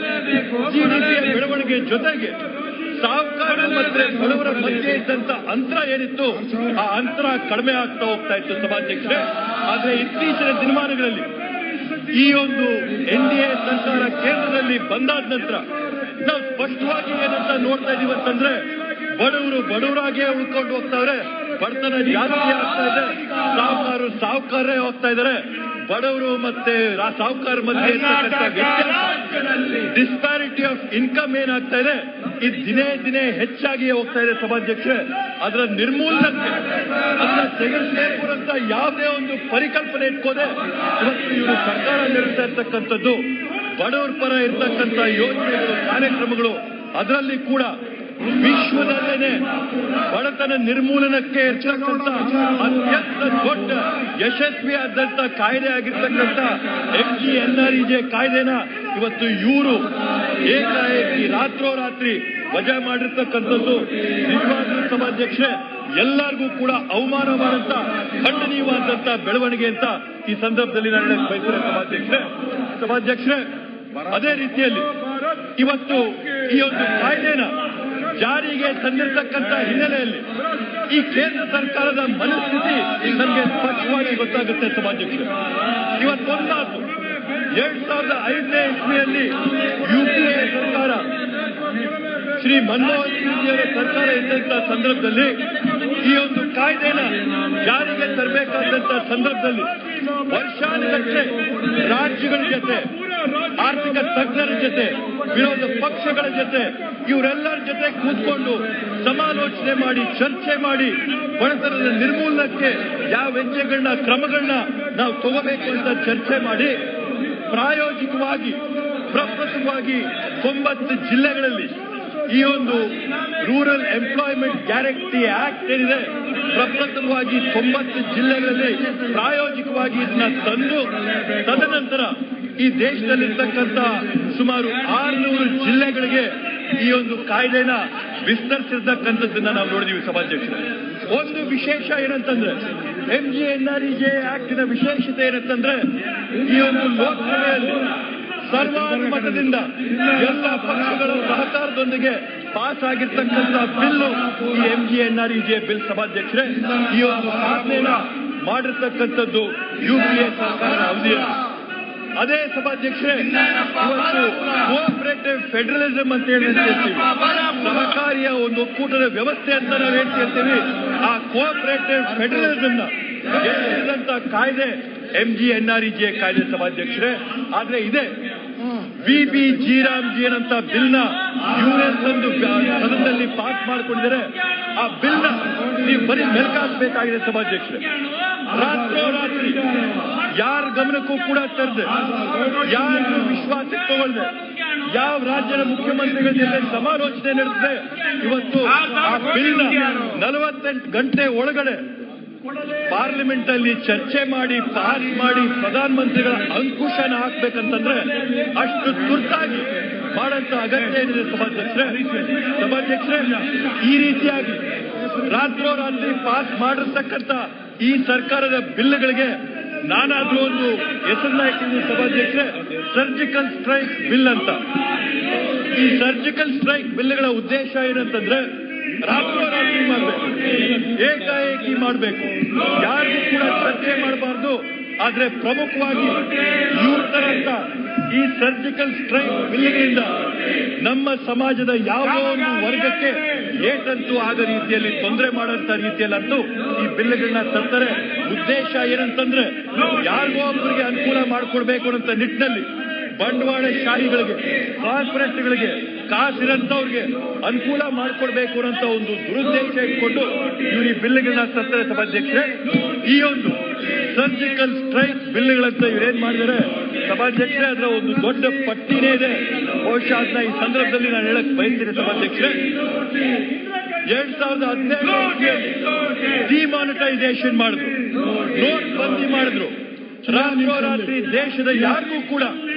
ಜಿಡಿಪಿಯ ಬೆಳವಣಿಗೆ ಜೊತೆಗೆ ಸಾಹುಕಾರ ಮತ್ತೆ ಬಡವರ ಮಧ್ಯೆ ಇದ್ದಂತ ಅಂತರ ಏನಿತ್ತು ಆ ಅಂತರ ಕಡಿಮೆ ಆಗ್ತಾ ಹೋಗ್ತಾ ಇತ್ತು ಸಭಾಧ್ಯಕ್ಷರೇ. ಆದ್ರೆ ಇತ್ತೀಚಿನ ದಿನಮಾನಗಳಲ್ಲಿ ಈ ಒಂದು NDA ಸರ್ಕಾರ ಕೇಂದ್ರದಲ್ಲಿ ಬಂದಾದ ನಂತರ ನಾವು ಸ್ಪಷ್ಟವಾಗಿ ಏನಂತ ನೋಡ್ತಾ ಇದೀವಿ ಅಂತಂದ್ರೆ ಬಡವರು ಬಡವರಾಗೇ ಉಳ್ಕೊಂಡು ಹೋಗ್ತಾವ್ರೆ, ಬಡತನ ಜಾಸ್ತಿ ಆಗ್ತಾ ಇದೆ, ಸಾಹುಕಾರರೇ ಹೋಗ್ತಾ ಇದಾರೆ. ಬಡವರು ಮತ್ತೆ ಸಾಹುಕಾರ ಮಧ್ಯೆ ಡಿಸ್ಪ್ಯಾರಿಟಿ ಆಫ್ ಇನ್ಕಮ್ ಏನಾಗ್ತಾ ಇದೆ ಇದು ದಿನೇ ದಿನೇ ಹೆಚ್ಚಾಗಿ ಹೋಗ್ತಾ ಇದೆ ಸಭಾಧ್ಯಕ್ಷೆ. ಅದರ ನಿರ್ಮೂಲನಕ್ಕೆ ಅದನ್ನ ತೆಗೆದುಬೇಕು ಅಂತ ಯಾವುದೇ ಒಂದು ಪರಿಕಲ್ಪನೆ ಇಟ್ಕೋದೆ ಇವತ್ತು ಇವರು ಸರ್ಕಾರ ನಡೆಸ್ತಾ ಇರ್ತಕ್ಕಂಥದ್ದು ಬಡವರ ಪರ ಇರ್ತಕ್ಕಂಥ ಯೋಜನೆಗಳು, ಕಾರ್ಯಕ್ರಮಗಳು, ಅದರಲ್ಲಿ ಕೂಡ ವಿಶ್ವದಲ್ಲೇನೆ ಬಡತನ ನಿರ್ಮೂಲನಕ್ಕೆ ಇರ್ತಕ್ಕಂಥ ಅತ್ಯಂತ ದೊಡ್ಡ ಯಶಸ್ವಿಯಾದಂತ ಕಾಯ್ದೆ ಆಗಿರ್ತಕ್ಕಂಥ MGNREGA ಕಾಯ್ದೆನ ಇವತ್ತು ಇವರು ಏಕಾಏಕಿ ರಾತ್ರೋರಾತ್ರಿ ವಜಾ ಮಾಡಿರ್ತಕ್ಕಂಥದ್ದು ನಿಜವಾಗ್ಲೂ ಸಭಾಧ್ಯಕ್ಷೆ ಎಲ್ಲರಿಗೂ ಕೂಡ ಅವಮಾನ ಮಾಡಂತ ಖಂಡನೀಯವಾದಂತ ಬೆಳವಣಿಗೆ ಅಂತ ಈ ಸಂದರ್ಭದಲ್ಲಿ ನಾನು ಬಯಸಿದ ಸಭಾಧ್ಯಕ್ಷರೇ. ಅದೇ ರೀತಿಯಲ್ಲಿ ಇವತ್ತು ಈ ಒಂದು ಕಾಯ್ದೆನ ಜಾರಿಗೆ ತಂದಿರತಕ್ಕಂಥ ಹಿನ್ನೆಲೆಯಲ್ಲಿ ಈ ಕೇಂದ್ರ ಸರ್ಕಾರದ ಮನಸ್ಥಿತಿ ನನಗೆ ಸ್ಪಷ್ಟವಾಗಿ ಗೊತ್ತಾಗುತ್ತೆ ಸಭಾಧ್ಯಕ್ಷರೇ. ಇವತ್ತೊಂದಾದ್ರು 2005ನೇ ಇಸ್ವಿಯಲ್ಲಿ UPA ಸರ್ಕಾರ ಶ್ರೀ ಮನಮೋಹನ್ ಸಿಂಗ್ಜಿಯವರ ಸರ್ಕಾರ ಇದ್ದಂತ ಸಂದರ್ಭದಲ್ಲಿ ಈ ಒಂದು ಕಾಯ್ದೆನ ಜಾರಿಗೆ ತರಬೇಕಾದಂತ ಸಂದರ್ಭದಲ್ಲಿ ವರ್ಷಾನುಗಟ್ಟಲೆ ರಾಜ್ಯಗಳ ಜೊತೆ, ಆರ್ಥಿಕ ತಜ್ಞರ ಜೊತೆ, ವಿರೋಧ ಪಕ್ಷಗಳ ಜೊತೆ, ಇವರೆಲ್ಲರ ಜೊತೆ ಕೂತ್ಕೊಂಡು ಸಮಾಲೋಚನೆ ಮಾಡಿ, ಚರ್ಚೆ ಮಾಡಿ ಬಡತನದ ನಿರ್ಮೂಲನಕ್ಕೆ ಯಾವ ಹೆಜ್ಜೆಗಳನ್ನ, ಕ್ರಮಗಳನ್ನ ನಾವು ತಗೋಬೇಕು ಅಂತ ಚರ್ಚೆ ಮಾಡಿ ಪ್ರಾಯೋಗಿಕವಾಗಿ ಪ್ರಪ್ರಥಮವಾಗಿ 90 ಜಿಲ್ಲೆಗಳಲ್ಲಿ ಈ ಒಂದು ರೂರಲ್ ಎಂಪ್ಲಾಯ್ಮೆಂಟ್ ಗ್ಯಾರಂಟಿ ಆಕ್ಟ್ ಏನಿದೆ ಪ್ರಪ್ರಥಮವಾಗಿ 90 ಜಿಲ್ಲೆಗಳಲ್ಲಿ ಪ್ರಾಯೋಗಿಕವಾಗಿ ಇದನ್ನ ತಂದು ತದನಂತರ ಈ ದೇಶದಲ್ಲಿರ್ತಕ್ಕಂಥ ಸುಮಾರು 600 ಜಿಲ್ಲೆಗಳಿಗೆ ಈ ಒಂದು ಕಾಯ್ದೆನ ವಿಸ್ತರಿಸಿರ್ತಕ್ಕಂಥದ್ದನ್ನ ನಾವು ನೋಡಿದೀವಿ ಸಭಾಧ್ಯಕ್ಷರೇ. ಒಂದು ವಿಶೇಷ ಏನಂತಂದ್ರೆ MGNREGA ಆಕ್ಟಿನ ವಿಶೇಷತೆ ಏನಂತಂದ್ರೆ ಈ ಒಂದು ಲೋಕಸಭೆಯಲ್ಲಿ ಸರ್ವಾನುಮತದಿಂದ ಎಲ್ಲ ಪಕ್ಷಗಳ ಸಹಕಾರದೊಂದಿಗೆ ಪಾಸ್ ಆಗಿರ್ತಕ್ಕಂಥ ಬಿಲ್ಲು ಈ MGNREGA ಬಿಲ್ ಸಭಾಧ್ಯಕ್ಷರೇ. ಈ ಒಂದು ಸಾಧನೆನ ಮಾಡಿರ್ತಕ್ಕಂಥದ್ದು UPA ಸರ್ಕಾರದ ಅವಧಿಯಲ್ಲಿ. ಅದೇ ಸಭಾಧ್ಯಕ್ಷರೇ, ಇವತ್ತು ಕೋಆಪರೇಟಿವ್ ಫೆಡರಲಿಸಂ ಅಂತ ಹೇಳ್ತೀವಿ, ಸಹಕಾರಿಯ ಒಂದು ಒಕ್ಕೂಟದ ವ್ಯವಸ್ಥೆ ಅಂತ ನಾವು ಹೇಳ್ತಿರ್ತೀವಿ. ಆ ಕೋಆಪರೇಟಿವ್ ಫೆಡರಲಿಸಂನ ಎತ್ತಿದಂತ ಕಾಯ್ದೆ MGNREGA ಕಾಯ್ದೆ ಸಭಾಧ್ಯಕ್ಷರೇ. ಆದ್ರೆ ಇದೆ BBGRAMG ಅಂತ ಬಿಲ್ನ ಯೂನಿಯನ್ ತಂದು ಸದನದಲ್ಲಿ ಪಾಸ್ ಮಾಡಿಕೊಂಡಿದ್ದಾರೆ. ಆ ಬಿಲ್ನ ನೀವು ಬರೀ ಮೆಲ್ಕಾಸಬೇಕಾಗಿದೆ ಸಭಾಧ್ಯಕ್ಷರೇ. ರಾತ್ರೋರಾತ್ರಿ ಯಾರ ಗಮನಕ್ಕೂ ಕೂಡ ತರದೆ, ಯಾರು ವಿಶ್ವಾಸಕ್ಕೆ ತಗೊಳ್ದೆ ಯಾವ ರಾಜ್ಯದ ಮುಖ್ಯಮಂತ್ರಿಗಳ ಜೊತೆ ಸಮಾಲೋಚನೆ ನಡೆಸಿದೆ ಇವತ್ತು ಆ ಬಿಲ್ 48 ಗಂಟೆ ಒಳಗಡೆ ಪಾರ್ಲಿಮೆಂಟ್ ಅಲ್ಲಿ ಚರ್ಚೆ ಮಾಡಿ ಪಾಸ್ ಮಾಡಿ ಪ್ರಧಾನಮಂತ್ರಿಗಳ ಅಂಕುಶನ ಹಾಕ್ಬೇಕಂತಂದ್ರೆ ಅಷ್ಟು ತುರ್ತಾಗಿ ಮಾಡಂತ ಅಗತ್ಯ ಏನಿದೆ ಸಭಾಧ್ಯಕ್ಷರೇ ಈ ರೀತಿಯಾಗಿ ರಾತ್ರೋರಾತ್ರಿ ಪಾಸ್ ಮಾಡಿರ್ತಕ್ಕಂಥ ಈ ಸರ್ಕಾರದ ಬಿಲ್ಗಳಿಗೆ ನಾನಾದ್ರೂ ಒಂದು ಹೆಸರನ್ನ ಇಟ್ಟಿದ್ದೀನಿ ಸಭಾಧ್ಯಕ್ಷರೇ, ಸರ್ಜಿಕಲ್ ಸ್ಟ್ರೈಕ್ ಬಿಲ್ ಅಂತ. ಈ ಸರ್ಜಿಕಲ್ ಸ್ಟ್ರೈಕ್ ಬಿಲ್ಗಳ ಉದ್ದೇಶ ಏನಂತಂದ್ರೆ ರಾತ್ರೋರಾತ್ರಿ ಮಾಡಬೇಕು, ಏಕಾಏಕಿ ಮಾಡಬೇಕು, ಯಾರಿಗೂ ಕೂಡ ಚರ್ಚೆ ಮಾಡಬಾರ್ದು. ಆದ್ರೆ ಪ್ರಮುಖವಾಗಿ ಯೂತರಂತ ಈ ಸರ್ಜಿಕಲ್ ಸ್ಟ್ರೈಕ್ ಬಿಲ್ಗಳಿಂದ ನಮ್ಮ ಸಮಾಜದ ಯಾವುದೋ ಒಂದು ವರ್ಗಕ್ಕೆ ಏಟಂತೂ ಆಗ ರೀತಿಯಲ್ಲಿ ತೊಂದರೆ ಮಾಡಂತ ರೀತಿಯಲ್ಲಂತೂ ಈ ಬಿಲ್ಗಳನ್ನ ತರ್ತಾರೆ. ಉದ್ದೇಶ ಏನಂತಂದ್ರೆ ಯಾರಿಗೋ ಒಬ್ಬರಿಗೆ ಅನುಕೂಲ ಮಾಡಿಕೊಡ್ಬೇಕು ಅನ್ನೋ ನಿಟ್ಟಿನಲ್ಲಿ ಬಂಡವಾಳ ಶಾಹಿಗಳಿಗೆ, ಕಾರ್ಪೊರೇಟ್ಗಳಿಗೆ, ಕಾಸಿರಂತವ್ರಿಗೆ ಅನುಕೂಲ ಮಾಡಿಕೊಡ್ಬೇಕು ಅನ್ನೋ ಒಂದು ದುರುದ್ದೇಶ ಇಟ್ಕೊಂಡು ಇವರು ಈ ಬಿಲ್ಗಳನ್ನ ತರ್ತಾರೆ ಸಭಾಧ್ಯಕ್ಷರೇ. ಈ ಒಂದು ಸರ್ಜಿಕಲ್ ಸ್ಟ್ರೈಕ್ ಬಿಲ್ಗಳಂತ ಇವರೇನ್ ಮಾಡಿದರೆ ಸಭಾಧ್ಯಕ್ಷರೇ, ಅದರ ಒಂದು ದೊಡ್ಡ ಪಟ್ಟಿನೇ ಇದೆ. ಬಹುಶಃ ಅದನ್ನ ಈ ಸಂದರ್ಭದಲ್ಲಿ ನಾನು ಹೇಳಕ್ ಬಯಸ್ತೀನಿ ಸಭಾಧ್ಯಕ್ಷರೇ. 2015 ಡಿಮಾನಿಟೈಸೇಷನ್ ಮಾಡಿದ್ರು, ನೋಟ್ ಬಂದಿ ಮಾಡಿದ್ರು. ರಾತ್ರೋರಾತ್ರಿ ದೇಶದ ಯಾರಿಗೂ ಕೂಡ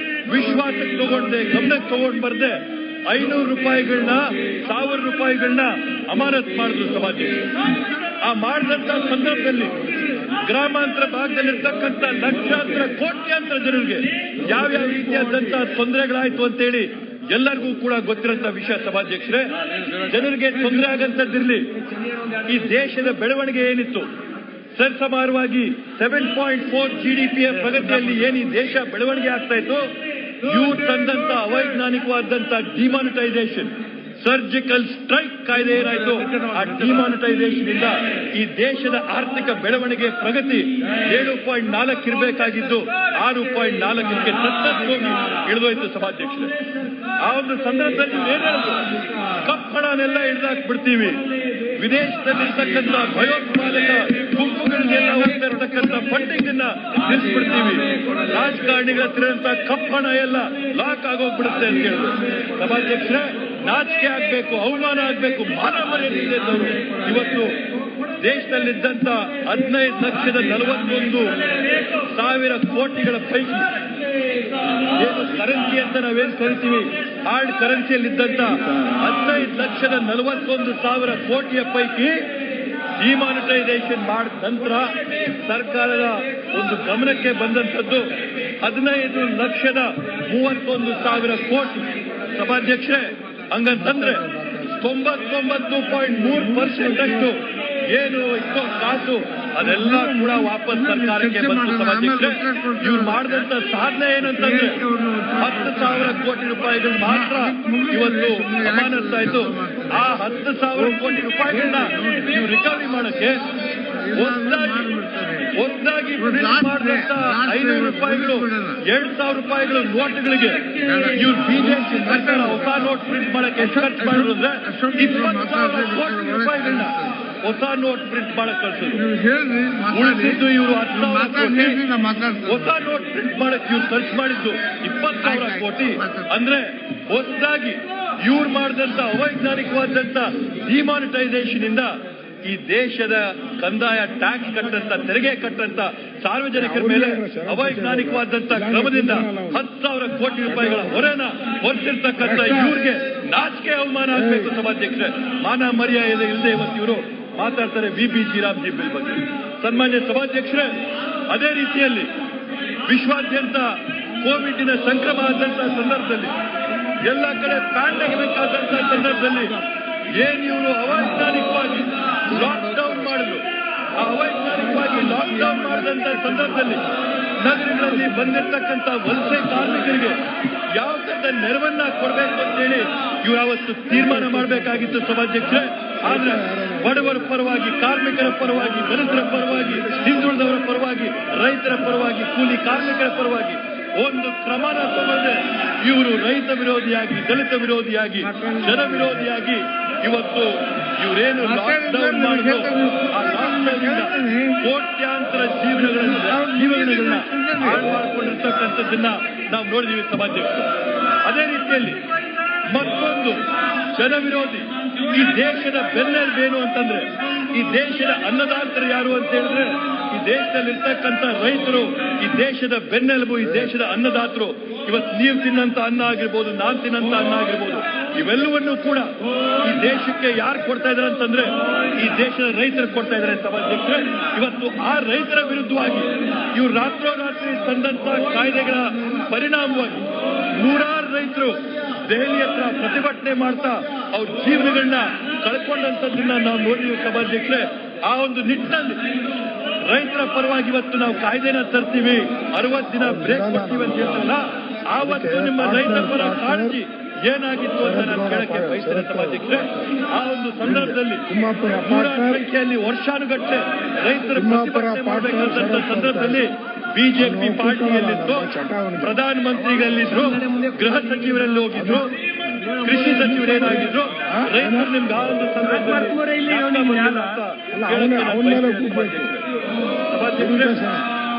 ವಿಶ್ವಾಸಕ್ಕೆ ತಗೊಂಡೆ, ಗಮನಕ್ಕೆ ತಗೊಂಡು ಬರ್ದೆ 500 ರೂಪಾಯಿಗಳನ್ನ 1000 ರೂಪಾಯಿಗಳನ್ನ ಅಮಾನತ್ ಮಾಡಿದ್ರು ಸಭಾಧ್ಯಕ್ಷರು. ಆ ಮಾಡಿದಂತ ಸಂದರ್ಭದಲ್ಲಿ ಗ್ರಾಮಾಂತರ ಭಾಗದಲ್ಲಿರ್ತಕ್ಕಂಥ ಲಕ್ಷಾಂತರ ಕೋಟ್ಯಾಂತರ ಜನರಿಗೆ ಯಾವ್ಯಾವ ರೀತಿಯಾದಂತಹ ತೊಂದರೆಗಳಾಯ್ತು ಅಂತೇಳಿ ಎಲ್ಲರಿಗೂ ಕೂಡ ಗೊತ್ತಿರಂತ ವಿಷಯ ಸಭಾಧ್ಯಕ್ಷರೇ. ಜನರಿಗೆ ತೊಂದರೆ ಆಗಂತದ್ದಿರ್ಲಿ, ಈ ದೇಶದ ಬೆಳವಣಿಗೆ ಏನಿತ್ತು ಸರಿಸಮಾನವಾಗಿ 7.4 GDPಯ ಪ್ರಗತಿಯಲ್ಲಿ ಏನು ಈ ದೇಶ ಬೆಳವಣಿಗೆ ಆಗ್ತಾ ಇತ್ತು, ಇವ್ರು ತಂದಂತ ಅವೈಜ್ಞಾನಿಕವಾದಂತ ಡಿಮಾನಿಟೈಸೇಷನ್ ಸರ್ಜಿಕಲ್ ಸ್ಟ್ರೈಕ್ ಕಾಯ್ದೆ ಏನಾಯ್ತು, ಆ ಡಿಮಾನಿಟೈಸೇಷನ್ ಇಂದ ಈ ದೇಶದ ಆರ್ಥಿಕ ಬೆಳವಣಿಗೆ ಪ್ರಗತಿ 7.4 ಇರಬೇಕಾಗಿದ್ದು 6.4ಕ್ಕೆ ಹೋಗಿ ಇಳಿದೋಯ್ತು ಸಭಾಧ್ಯಕ್ಷರೇ. ಆ ಒಂದು ಸಂದರ್ಭದಲ್ಲಿ ಏನಾದ್ರು ಕಪ್ಪಣನೆಲ್ಲ ಹಿಡಿದಾಕ್ಬಿಡ್ತೀವಿ, ವಿದೇಶದಲ್ಲಿರ್ತಕ್ಕಂಥ ಭಯೋತ್ಪಾದಕ ಗುಂಪುಗಳಿಗೆಲ್ಲ ಹೋಗ್ತಾ ಇರ್ತಕ್ಕಂಥ ಫಂಡಿಂಗ್ ಅನ್ನ ನಿಲ್ಲಿಸ್ಬಿಡ್ತೀವಿ, ರಾಜಕಾರಣಿಗಳ ಹತ್ತಿರಂತ ಕಪ್ಪಣ ಎಲ್ಲ ಲಾಕ್ ಆಗೋಗ್ಬಿಡುತ್ತೆ ಅಂತ ಹೇಳಿದ್ರು ಸಭಾಧ್ಯಕ್ಷರೇ. ನಾಚಿಕೆ ಆಗ್ಬೇಕು, ಅವಮಾನ ಆಗ್ಬೇಕು, ಮಾನ ಮರ್ಯಾದೆ ಇವತ್ತು ದೇಶದಲ್ಲಿದ್ದಂತ 15,41,000 ಕೋಟಿಗಳ ಪೈಕಿ ಏನು ಕರೆನ್ಸಿ ಅಂತ ನಾವೇನ್ ಕರಿತೀವಿ, ಹಾರ್ಡ್ ಕರೆನ್ಸಿಯಲ್ಲಿದ್ದಂತ 15,41,000 ಕೋಟಿಯ ಪೈಕಿ ಡಿಮಾನಿಟೈಸೇಷನ್ ಮಾಡಿದ ನಂತರ ಸರ್ಕಾರದ ಒಂದು ಗಮನಕ್ಕೆ ಬಂದಂತದ್ದು 15,31,000 ಕೋಟಿ ಸಭಾಧ್ಯಕ್ಷರೇ. ಹಂಗಂತಂದ್ರೆ 99.3% ಅಷ್ಟು ಏನು ಇಷ್ಟೋ ಕಾಸು ಅದೆಲ್ಲ ಕೂಡ ವಾಪಸ್ ಸರ್ಕಾರಕ್ಕೆ ಬಂತು ಸಭಾಧ್ಯಕ್ಷರೇ. ಇವ್ರು ಮಾಡಿದಂತ ಸಾಧನೆ ಏನಂತಂದ್ರೆ 10,000 ಕೋಟಿ ರೂಪಾಯಿಗಳು ಮಾತ್ರ ಇವತ್ತು ಅಮಾನತ್ತಾಯ್ತು. ಆ 10,000 ಕೋಟಿ ರೂಪಾಯಿಗಳನ್ನ ನೀವು ರಿಕವರಿ ಮಾಡಕ್ಕೆ ಹೊಸದಾಗಿ ಮಾಡಿದಂತ 500 ರೂಪಾಯಿಗಳು 2,000 ರೂಪಾಯಿಗಳು ನೋಟ್ಗಳಿಗೆ ಇವ್ರು ಬಿಜೆಪಿ ಸರ್ಕಾರ ಹೊಸ ನೋಟ್ ಪ್ರಿಂಟ್ ಮಾಡಕ್ಕೆ ಎಷ್ಟು ಖರ್ಚು ಮಾಡಿದ್ರು ಅಂದ್ರೆ 20,000 ಕೋಟಿ ರೂಪಾಯಿಗಳನ್ನ ಹೊಸ ನೋಟ್ ಪ್ರಿಂಟ್ ಮಾಡಕ್ ಕಳ್ಸಿದ್ರು. ಉಳಿಸಿದ್ದು ಇವರು 10,000 ಕೋಟಿ, ಹೊಸ ನೋಟ್ ಪ್ರಿಂಟ್ ಮಾಡಕ್ ಇವ್ರು ಖರ್ಚು ಮಾಡಿದ್ದು 20,000 ಕೋಟಿ. ಅಂದ್ರೆ ಹೊಸದಾಗಿ ಇವ್ರು ಮಾಡಿದಂತ ಅವೈಜ್ಞಾನಿಕವಾದಂತ ಡಿಮಾನಿಟೈಸೇಷನ್ ಇಂದ ಈ ದೇಶದ ಕಂದಾಯ ಟ್ಯಾಕ್ಸ್ ಕಟ್ಟಂತ, ತೆರಿಗೆ ಕಟ್ಟಂತ ಸಾರ್ವಜನಿಕರ ಮೇಲೆ ಅವೈಜ್ಞಾನಿಕವಾದಂತ ಕ್ರಮದಿಂದ 10,000 ಕೋಟಿ ರೂಪಾಯಿಗಳ ಹೊರೆನ ಹೊರಿಸಿರ್ತಕ್ಕಂಥ ಇವ್ರಿಗೆ ನಾಚಿಕೆ ಅವಮಾನ ಆಗ್ಬೇಕು ಸಭಾಧ್ಯಕ್ಷರೇ. ಮಾನ ಮರ್ಯಾದೆ ಇಲ್ಲದೆ ಇವತ್ತು ಇವರು ಮಾತಾಡ್ತಾರೆ ವಿಬಿಜಿ ರಾಮ್ಜಿ ಬಿಲ್ ಬಗ್ಗೆ. ಸನ್ಮಾನ್ಯ ಸಭಾಧ್ಯಕ್ಷರೇ, ಅದೇ ರೀತಿಯಲ್ಲಿ ವಿಶ್ವಾದ್ಯಂತ ಕೋವಿಡ್ನ ಸಂಕ್ರಮ ಆದಂತ ಸಂದರ್ಭದಲ್ಲಿ ಎಲ್ಲ ಕಡೆ ಪ್ಯಾಂಡಮಿಕ್ ಆದಂತ ಸಂದರ್ಭದಲ್ಲಿ ಏನ್ ಇವರು ಅವೈಜ್ಞಾನಿಕವಾಗಿ ಲಾಕ್ಡೌನ್ ಮಾಡಿದ್ರು, ಆ ಅವೈಜ್ಞಾನಿಕವಾಗಿ ಲಾಕ್ಡೌನ್ ಮಾಡಿದಂತ ಸಂದರ್ಭದಲ್ಲಿ ನಗರಗಳಲ್ಲಿ ಬಂದಿರತಕ್ಕಂಥ ವಲಸೆ ಕಾರ್ಮಿಕರಿಗೆ ಯಾವ ತರ ನೆರವನ್ನ ಕೊಡಬೇಕು ಅಂತೇಳಿ ಇವರು ಅವತ್ತು ತೀರ್ಮಾನ ಮಾಡಬೇಕಾಗಿತ್ತು ಸಭಾಧ್ಯಕ್ಷರೇ. ಆದ್ರೆ ಬಡವರ ಪರವಾಗಿ, ಕಾರ್ಮಿಕರ ಪರವಾಗಿ, ದಲಿತರ ಪರವಾಗಿ, ಹಿಂದುಳಿದವರ ಪರವಾಗಿ, ರೈತರ ಪರವಾಗಿ, ಕೂಲಿ ಕಾರ್ಮಿಕರ ಪರವಾಗಿ ಒಂದು ಕ್ರಮನ ತಗೊಂಡೆ ಇವರು ರೈತ ವಿರೋಧಿಯಾಗಿ, ದಲಿತ ವಿರೋಧಿಯಾಗಿ, ಜನ ವಿರೋಧಿಯಾಗಿ ಇವತ್ತು ಇವರೇನು ಲಾಕ್ಡೌನ್ ಮಾಡಿದ್ರು, ಆ ಲಾಕ್ಡೌನ್ ಕೋಟ್ಯಾಂತರ ಜೀವನಗಳನ್ನ ಹಾಳು ಮಾಡಿಕೊಂಡಿರ್ತಕ್ಕಂಥದ್ದನ್ನ ನಾವು ನೋಡಿದೀವಿ ಸಭಾಧ್ಯಕ್ಷರು. ಅದೇ ರೀತಿಯಲ್ಲಿ ಮತ್ತೊಂದು ಜನವಿರೋಧಿ ಈ ದೇಶದ ಬೆನ್ನೆಲುಬೇನು ಅಂತಂದ್ರೆ ಈ ದೇಶದ ಅನ್ನದಾತರು ಯಾರು ಅಂತ ಹೇಳಿದ್ರೆ ಈ ದೇಶದಲ್ಲಿರ್ತಕ್ಕಂಥ ರೈತರು ಈ ದೇಶದ ಬೆನ್ನೆಲುಬು, ಈ ದೇಶದ ಅನ್ನದಾತರು. ಇವತ್ತು ನೀವು ತಿನ್ನಂತ ಅನ್ನ ಆಗಿರ್ಬೋದು, ನಾನ್ ತಿನ್ನಂತ ಅನ್ನ ಆಗಿರ್ಬೋದು, ಇವೆಲ್ಲವನ್ನೂ ಕೂಡ ಈ ದೇಶಕ್ಕೆ ಯಾರು ಕೊಡ್ತಾ ಇದಾರೆ ಅಂತಂದ್ರೆ ಈ ದೇಶದ ರೈತರು ಕೊಡ್ತಾ ಇದಾರೆ ಸಭಾಧ್ಯಕ್ಷರೇ. ಇವತ್ತು ಆ ರೈತರ ವಿರುದ್ಧವಾಗಿ ಇವರು ರಾತ್ರೋರಾತ್ರಿ ತಂದಂತ ಕಾಯ್ದೆಗಳ ಪರಿಣಾಮವಾಗಿ ನೂರಾರು ರೈತರು ದೆಹಲಿ ಹತ್ರ ಪ್ರತಿಭಟನೆ ಮಾಡ್ತಾ ಅವ್ರ ಜೀವನಗಳನ್ನ ಕಳ್ಕೊಂಡಂತದ್ದನ್ನ ನಾವು ನೋಡಿದ್ವಿ ಸಭಾಧ್ಯಕ್ಷರೇ. ಆ ಒಂದು ನಿಟ್ಟಿನಲ್ಲಿ ರೈತರ ಪರವಾಗಿ ಇವತ್ತು ನಾವು ಕಾಯ್ದೆನ ತರ್ತೀವಿ, 60 ದಿನ ಬ್ರೇಕ್ ಕೊಡ್ತೀವಿ ಅಂತ ಹೇಳ್ತಾರಲ್ಲ, ಆವತ್ತು ನಿಮ್ಮ ರೈತರ ಪರ ಕಾಳಜಿ ಏನಾಗಿತ್ತು ಅಂತ ನಾನು ಕೇಳಕ್ಕೆ ಬಯಸ್ತೇನೆ ಸಭಾಧ್ಯಕ್ಷರೇ. ಆ ಒಂದು ಸಂದರ್ಭದಲ್ಲಿ ನೂರಾರು ಸಂಖ್ಯೆಯಲ್ಲಿ ವರ್ಷಾನುಗಟ್ಟಲೆ ರೈತರು ಪ್ರತಿಭಟನೆ ಮಾಡಬೇಕಾದಂತ ಸಂದರ್ಭದಲ್ಲಿ ಬಿಜೆಪಿ ಪಾರ್ಟಿಯಲ್ಲಿದ್ದು, ಪ್ರಧಾನಮಂತ್ರಿಗಳಲ್ಲಿದ್ರು, ಗೃಹ ಸಚಿವರಲ್ಲಿ ಹೋಗಿದ್ರು, ಕೃಷಿ ಸಚಿವರೇನಾಗಿದ್ರು, ರೈತರು ನಿಮ್ಗೆ ಆ ಒಂದು ಸಂದರ್ಭದಲ್ಲಿ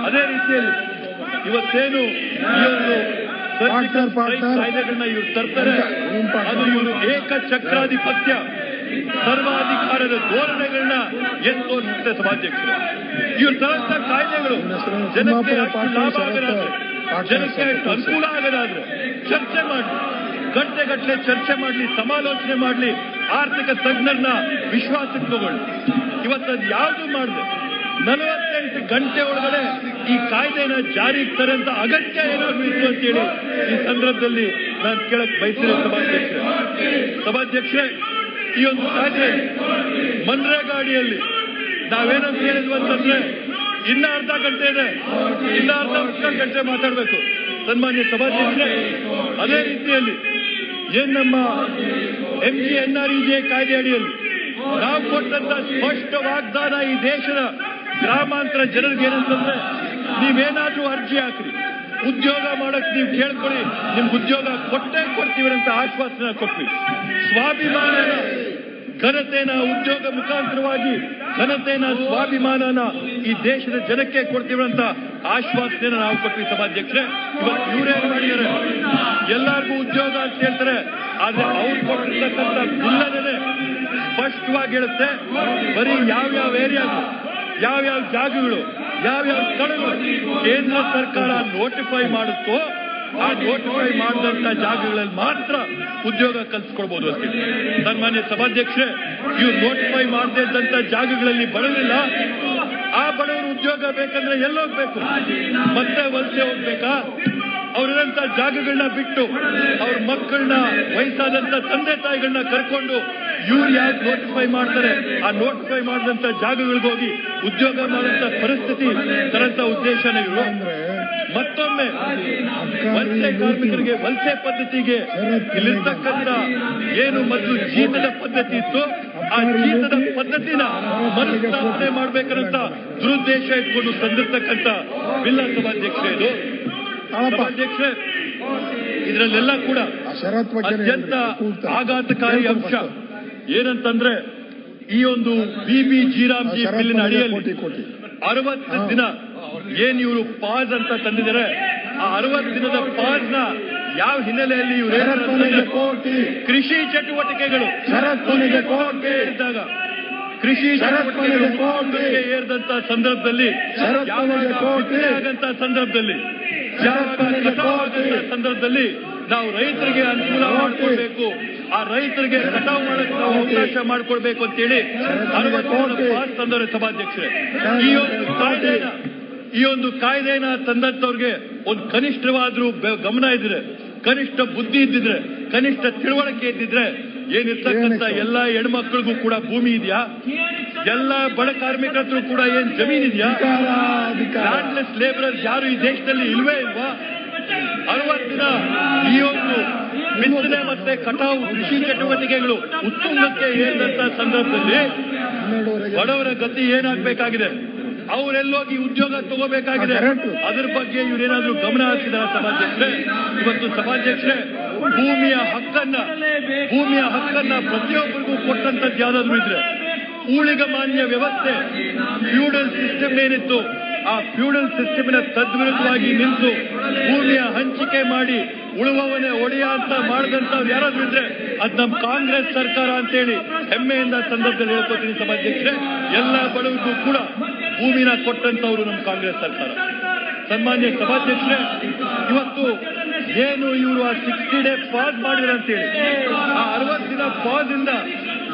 ಅದೇ ರೀತಿಯಲ್ಲಿ ಇವತ್ತೇನು ಈ ಒಂದು ಕಾಯ್ದೆಗಳನ್ನ ಇವರು ತರ್ತಾರೆ, ಅದು ಇವರು ಏಕಚಕ್ರಾಧಿಪತ್ಯ ಸರ್ವಾಧಿಕಾರದ ಧೋರಣೆಗಳನ್ನ ತೋರಿಸುತ್ತೆ ಸಭಾಧ್ಯಕ್ಷರು. ಇವ್ರು ತರಂತ ಕಾಯ್ದೆಗಳು ಜನಕ್ಕೆ ಅಷ್ಟು ಲಾಭ ಆಗದಾದ್ರೆ, ಜನಕ್ಕೆ ಅಷ್ಟು ಅನುಕೂಲ ಆಗದಾದ್ರೆ ಚರ್ಚೆ ಮಾಡಿ, ಗಂಟೆಗಟ್ಟಲೆ ಚರ್ಚೆ ಮಾಡಲಿ, ಸಮಾಲೋಚನೆ ಮಾಡಲಿ, ಆರ್ಥಿಕ ತಜ್ಞರನ್ನ ವಿಶ್ವಾಸಕ್ಕೆ ತಗೊಳ್ಳಿ. ಇವತ್ತದು ಯಾವುದು ಮಾಡಿದೆ 48 ಗಂಟೆ ಒಳಗಡೆ ಈ ಕಾಯ್ದೆನ ಜಾರಿಗೆ ತರಂತ ಅಗತ್ಯ ಏನಾದ್ರು ಇತ್ತು ಅಂತೇಳಿ ಈ ಸಂದರ್ಭದಲ್ಲಿ ನಾನು ಕೇಳಕ್ ಬಯಸಿದೆ ಸಭಾಧ್ಯಕ್ಷರೇ. ಈ ಒಂದು ಕಾಯ್ದೆ ಮನ್ರೇಗಾ ಅಡಿಯಲ್ಲಿ ನಾವೇನಂತ ಹೇಳಿದ್ವಿ ಅಂತಂದ್ರೆ ಇನ್ನ ಅರ್ಧ ಗಂಟೆ ಇದೆ, ಇನ್ನ ಮುಕ್ಕಾಲು ಗಂಟೆ ಮಾತಾಡಬೇಕು ಸನ್ಮಾನ್ಯ ಸಭಾಧ್ಯಕ್ಷರೇ. ಅದೇ ರೀತಿಯಲ್ಲಿ ಏನ್ ನಮ್ಮ MGNREGA ಕಾಯ್ದೆ ಅಡಿಯಲ್ಲಿ ನಾವು ಕೊಟ್ಟಂತ ಸ್ಪಷ್ಟ ವಾಗ್ದಾನ ಈ ದೇಶದ ಗ್ರಾಮಾಂತರ ಜನರಿಗೆ ಏನಂತಂದ್ರೆ, ನೀವೇನಾದ್ರೂ ಅರ್ಜಿ ಹಾಕ್ರಿ, ಉದ್ಯೋಗ ಮಾಡಕ್ ನೀವು ಕೇಳ್ಕೊಳ್ಳಿ, ನಿಮ್ಗೆ ಉದ್ಯೋಗ ಕೊಟ್ಟೇ ಕೊಡ್ತೀವಿ ಅಂತ ಆಶ್ವಾಸನೆ ಕೊಟ್ವಿ. ಸ್ವಾಭಿಮಾನನ ಘನತೆನ ಉದ್ಯೋಗ ಮುಖಾಂತರವಾಗಿ ಘನತೆನ ಸ್ವಾಭಿಮಾನನ ಈ ದೇಶದ ಜನಕ್ಕೆ ಕೊಡ್ತೀವಂತ ಆಶ್ವಾಸನೆ ನಾವು ಕೊಟ್ವಿ ಸಭಾಧ್ಯಕ್ಷರೇ. ಇವತ್ತು ಇವರೇನು ಮಾಡಿದ್ದಾರೆ, ಎಲ್ಲರಿಗೂ ಉದ್ಯೋಗ ಅಂತ ಹೇಳ್ತಾರೆ, ಆದ್ರೆ ಅವ್ರು ಕೊಟ್ಟಿರ್ತಕ್ಕಂಥ ಬಿಲ್ಲನೇ ಸ್ಪಷ್ಟವಾಗಿ ಹೇಳುತ್ತೆ ಬರೀ ಯಾವ್ಯಾವ ಏರಿಯಾಗಳು, ಯಾವ್ಯಾವ ಜಾಗಗಳು, ಯಾವ್ಯಾವ ಸ್ಥಳಗಳು ಕೇಂದ್ರ ಸರ್ಕಾರ ನೋಟಿಫೈ ಮಾಡುತ್ತೋ ಆ ನೋಟಿಫೈ ಮಾಡಿದಂತ ಜಾಗಗಳಲ್ಲಿ ಮಾತ್ರ ಉದ್ಯೋಗ ಕಲ್ಪಿಸ್ಕೊಳ್ಬಹುದು ಅಂತ. ಸನ್ಮಾನ್ಯ ಸಭಾಧ್ಯಕ್ಷರೇ, ಇವ್ರು ನೋಟಿಫೈ ಮಾಡದೇ ಇದ್ದಂತ ಜಾಗಗಳಲ್ಲಿ ಬಡವರಿಲ್ಲ, ಆ ಬಡವರು ಉದ್ಯೋಗ ಬೇಕಂದ್ರೆ ಎಲ್ಲೋಗ್ಬೇಕು, ಮತ್ತೆ ವಲಸೆ ಹೋಗ್ಬೇಕಾ? ಅವರಿರಂತ ಜಾಗಗಳನ್ನ ಬಿಟ್ಟು ಅವ್ರ ಮಕ್ಕಳನ್ನ, ವಯಸ್ಸಾದಂತ ತಂದೆ ತಾಯಿಗಳನ್ನ ಕರ್ಕೊಂಡು ಇವ್ರು ಯಾಕೆ ನೋಟಿಫೈ ಮಾಡ್ತಾರೆ, ಆ ನೋಟಿಫೈ ಮಾಡಿದಂತ ಜಾಗಗಳಿಗೆ ಹೋಗಿ ಉದ್ಯೋಗ ಮಾಡುವಂತ ಪರಿಸ್ಥಿತಿ ತರಂತ ಉದ್ದೇಶನ ಇವರು. ಮತ್ತೊಮ್ಮೆ ವಲಸೆ ಕಾರ್ಮಿಕರಿಗೆ ವಲಸೆ ಪದ್ಧತಿಗೆ ಇಲ್ಲಿರ್ತಕ್ಕಂಥ ಏನು ಮೊದಲು ಜೀತದ ಪದ್ಧತಿ ಇತ್ತು, ಆ ಜೀತದ ಪದ್ಧತಿನ ಮರುಸ್ಥಾಪನೆ ಮಾಡ್ಬೇಕಂತ ದುರುದ್ದೇಶ ಇಟ್ಕೊಂಡು ತಂದಿರ್ತಕ್ಕಂಥ ಬಿಲ್ಲ ಸಭಾಧ್ಯಕ್ಷರೇ. ಇದು ಸಭಾಧ್ಯಕ್ಷರೇ, ಇದರಲ್ಲೆಲ್ಲ ಕೂಡ ಅತ್ಯಂತ ಆಘಾತಕಾರಿ ಅಂಶ ಏನಂತಂದ್ರೆ, ಈ ಒಂದು BBGರಾಮ್ಜಿ ಬಿಲ್ಲಿನ ಅಡಿಯಲ್ಲಿ 60 ದಿನ ಏನ್ ಇವರು ಪಾಸ್ ಅಂತ ತಂದಿದ್ದಾರೆ, ಆ 60 ದಿನದ ಪಾಸ್ ನ ಯಾವ ಹಿನ್ನೆಲೆಯಲ್ಲಿ ಇವರು ಕೃಷಿ ಚಟುವಟಿಕೆಗಳು ಇದ್ದಾಗ, ಕೃಷಿ ಚಟುವಟಿಕೆಗಳು ಏರಿದಂತ ಸಂದರ್ಭದಲ್ಲಿ, ಆಗಂತ ಸಂದರ್ಭದಲ್ಲಿ, ಸಂದರ್ಭದಲ್ಲಿ ನಾವು ರೈತರಿಗೆ ಅನುಕೂಲ ಮಾಡಿಕೊಡ್ಬೇಕು, ಆ ರೈತರಿಗೆ ಕಟಾವು ಮಾಡಕ್ಕೆ ನಾವು ಅವಕಾಶ ಮಾಡಿಕೊಡ್ಬೇಕು ಅಂತೇಳಿ 60 ಪಾಸ್ ತಂದವರೆ ಸಭಾಧ್ಯಕ್ಷರೇ. ಈ ಒಂದು ಕಾಯ್ದೆನ ತಂದಂತವ್ರಿಗೆ ಒಂದು ಕನಿಷ್ಠವಾದ್ರೂ ಗಮನ ಇದ್ರೆ, ಕನಿಷ್ಠ ಬುದ್ಧಿ ಇದ್ದಿದ್ರೆ, ಕನಿಷ್ಠ ತಿಳುವಳಿಕೆ ಇದ್ದಿದ್ರೆ, ಏನಿರ್ತಕ್ಕಂಥ ಎಲ್ಲಾ ಹೆಣ್ಮಕ್ಳಿಗೂ ಕೂಡ ಭೂಮಿ ಇದೆಯಾ, ಎಲ್ಲಾ ಬಡ ಕಾರ್ಮಿಕರ ಹತ್ರ ಕೂಡ ಏನ್ ಜಮೀನ್ ಇದೆಯಾ, ಲ್ಯಾಂಡ್ಲೆಸ್ ಲೇಬರರ್ಸ್ ಯಾರು ಈ ದೇಶದಲ್ಲಿ ಇಲ್ವೇ ಇಲ್ವಾ? 60 ದಿನ ಈ ಒಂದು ಬಿತ್ತನೆ ಮತ್ತೆ ಕಟಾವು ಕೃಷಿ ಚಟುವಟಿಕೆಗಳು ಉತ್ತುಂಗಕ್ಕೆ ಏರಿದಂತ ಸಂದರ್ಭದಲ್ಲಿ ಬಡವರ ಗತಿ ಏನಾಗಬೇಕಾಗಿದೆ, ಅವರೆಲ್ಲೋಗಿ ಉದ್ಯೋಗ ತಗೋಬೇಕಾಗಿದೆ. ಅದ್ರ ಬಗ್ಗೆ ಇವರೇನಾದ್ರೂ ಗಮನ ಹರಿಸಿದಾರ ಸಭಾಧ್ಯಕ್ಷರೇ? ಇವತ್ತು ಸಭಾಧ್ಯಕ್ಷರೇ, ಭೂಮಿಯ ಹಕ್ಕನ್ನ ಪ್ರತಿಯೊಬ್ಬರಿಗೂ ಕೊಟ್ಟಂತದ್ದು ಯಾವ್ದಾದ್ರು ಇದ್ರೆ, ಊಳಿಗ ಮಾನ್ಯ ವ್ಯವಸ್ಥೆ ಫ್ಯೂಡಲ್ ಸಿಸ್ಟಮ್ ಏನಿತ್ತು, ಆ ಫ್ಯೂಡಲ್ ಸಿಸ್ಟಮಿನ ತದ್ವಿರುದ್ಧವಾಗಿ ನಿಂತು ಭೂಮಿಯ ಹಂಚಿಕೆ ಮಾಡಿ ಉಳುವವನೇ ಒಡೆಯ ಅಂತ ಮಾಡಿದಂತವ್ರು ಯಾರಾದ್ರೂ ಇದ್ರೆ ಅದ್ ನಮ್ ಕಾಂಗ್ರೆಸ್ ಸರ್ಕಾರ ಅಂತೇಳಿ ಹೆಮ್ಮೆಯಿಂದ ಸಂದರ್ಭದಲ್ಲಿ ಹೇಳ್ಕೊತೀನಿ ಸಭಾಧ್ಯಕ್ಷರೇ. ಎಲ್ಲ ಬಡವರಿಗೂ ಕೂಡ ಭೂಮಿನ ಕೊಟ್ಟಂತವ್ರು ನಮ್ಮ ಕಾಂಗ್ರೆಸ್ ಸರ್ಕಾರ. ಸನ್ಮಾನ್ಯ ಸಭಾಧ್ಯಕ್ಷರೇ, ಇವತ್ತು ಏನು ಇವರು ಆ 60 ಡೇ ಪಾಸ್ ಮಾಡಿದ್ರು ಅಂತೇಳಿ, ಆ 60 ದಿನ ಪಾಸ್ ಇಂದ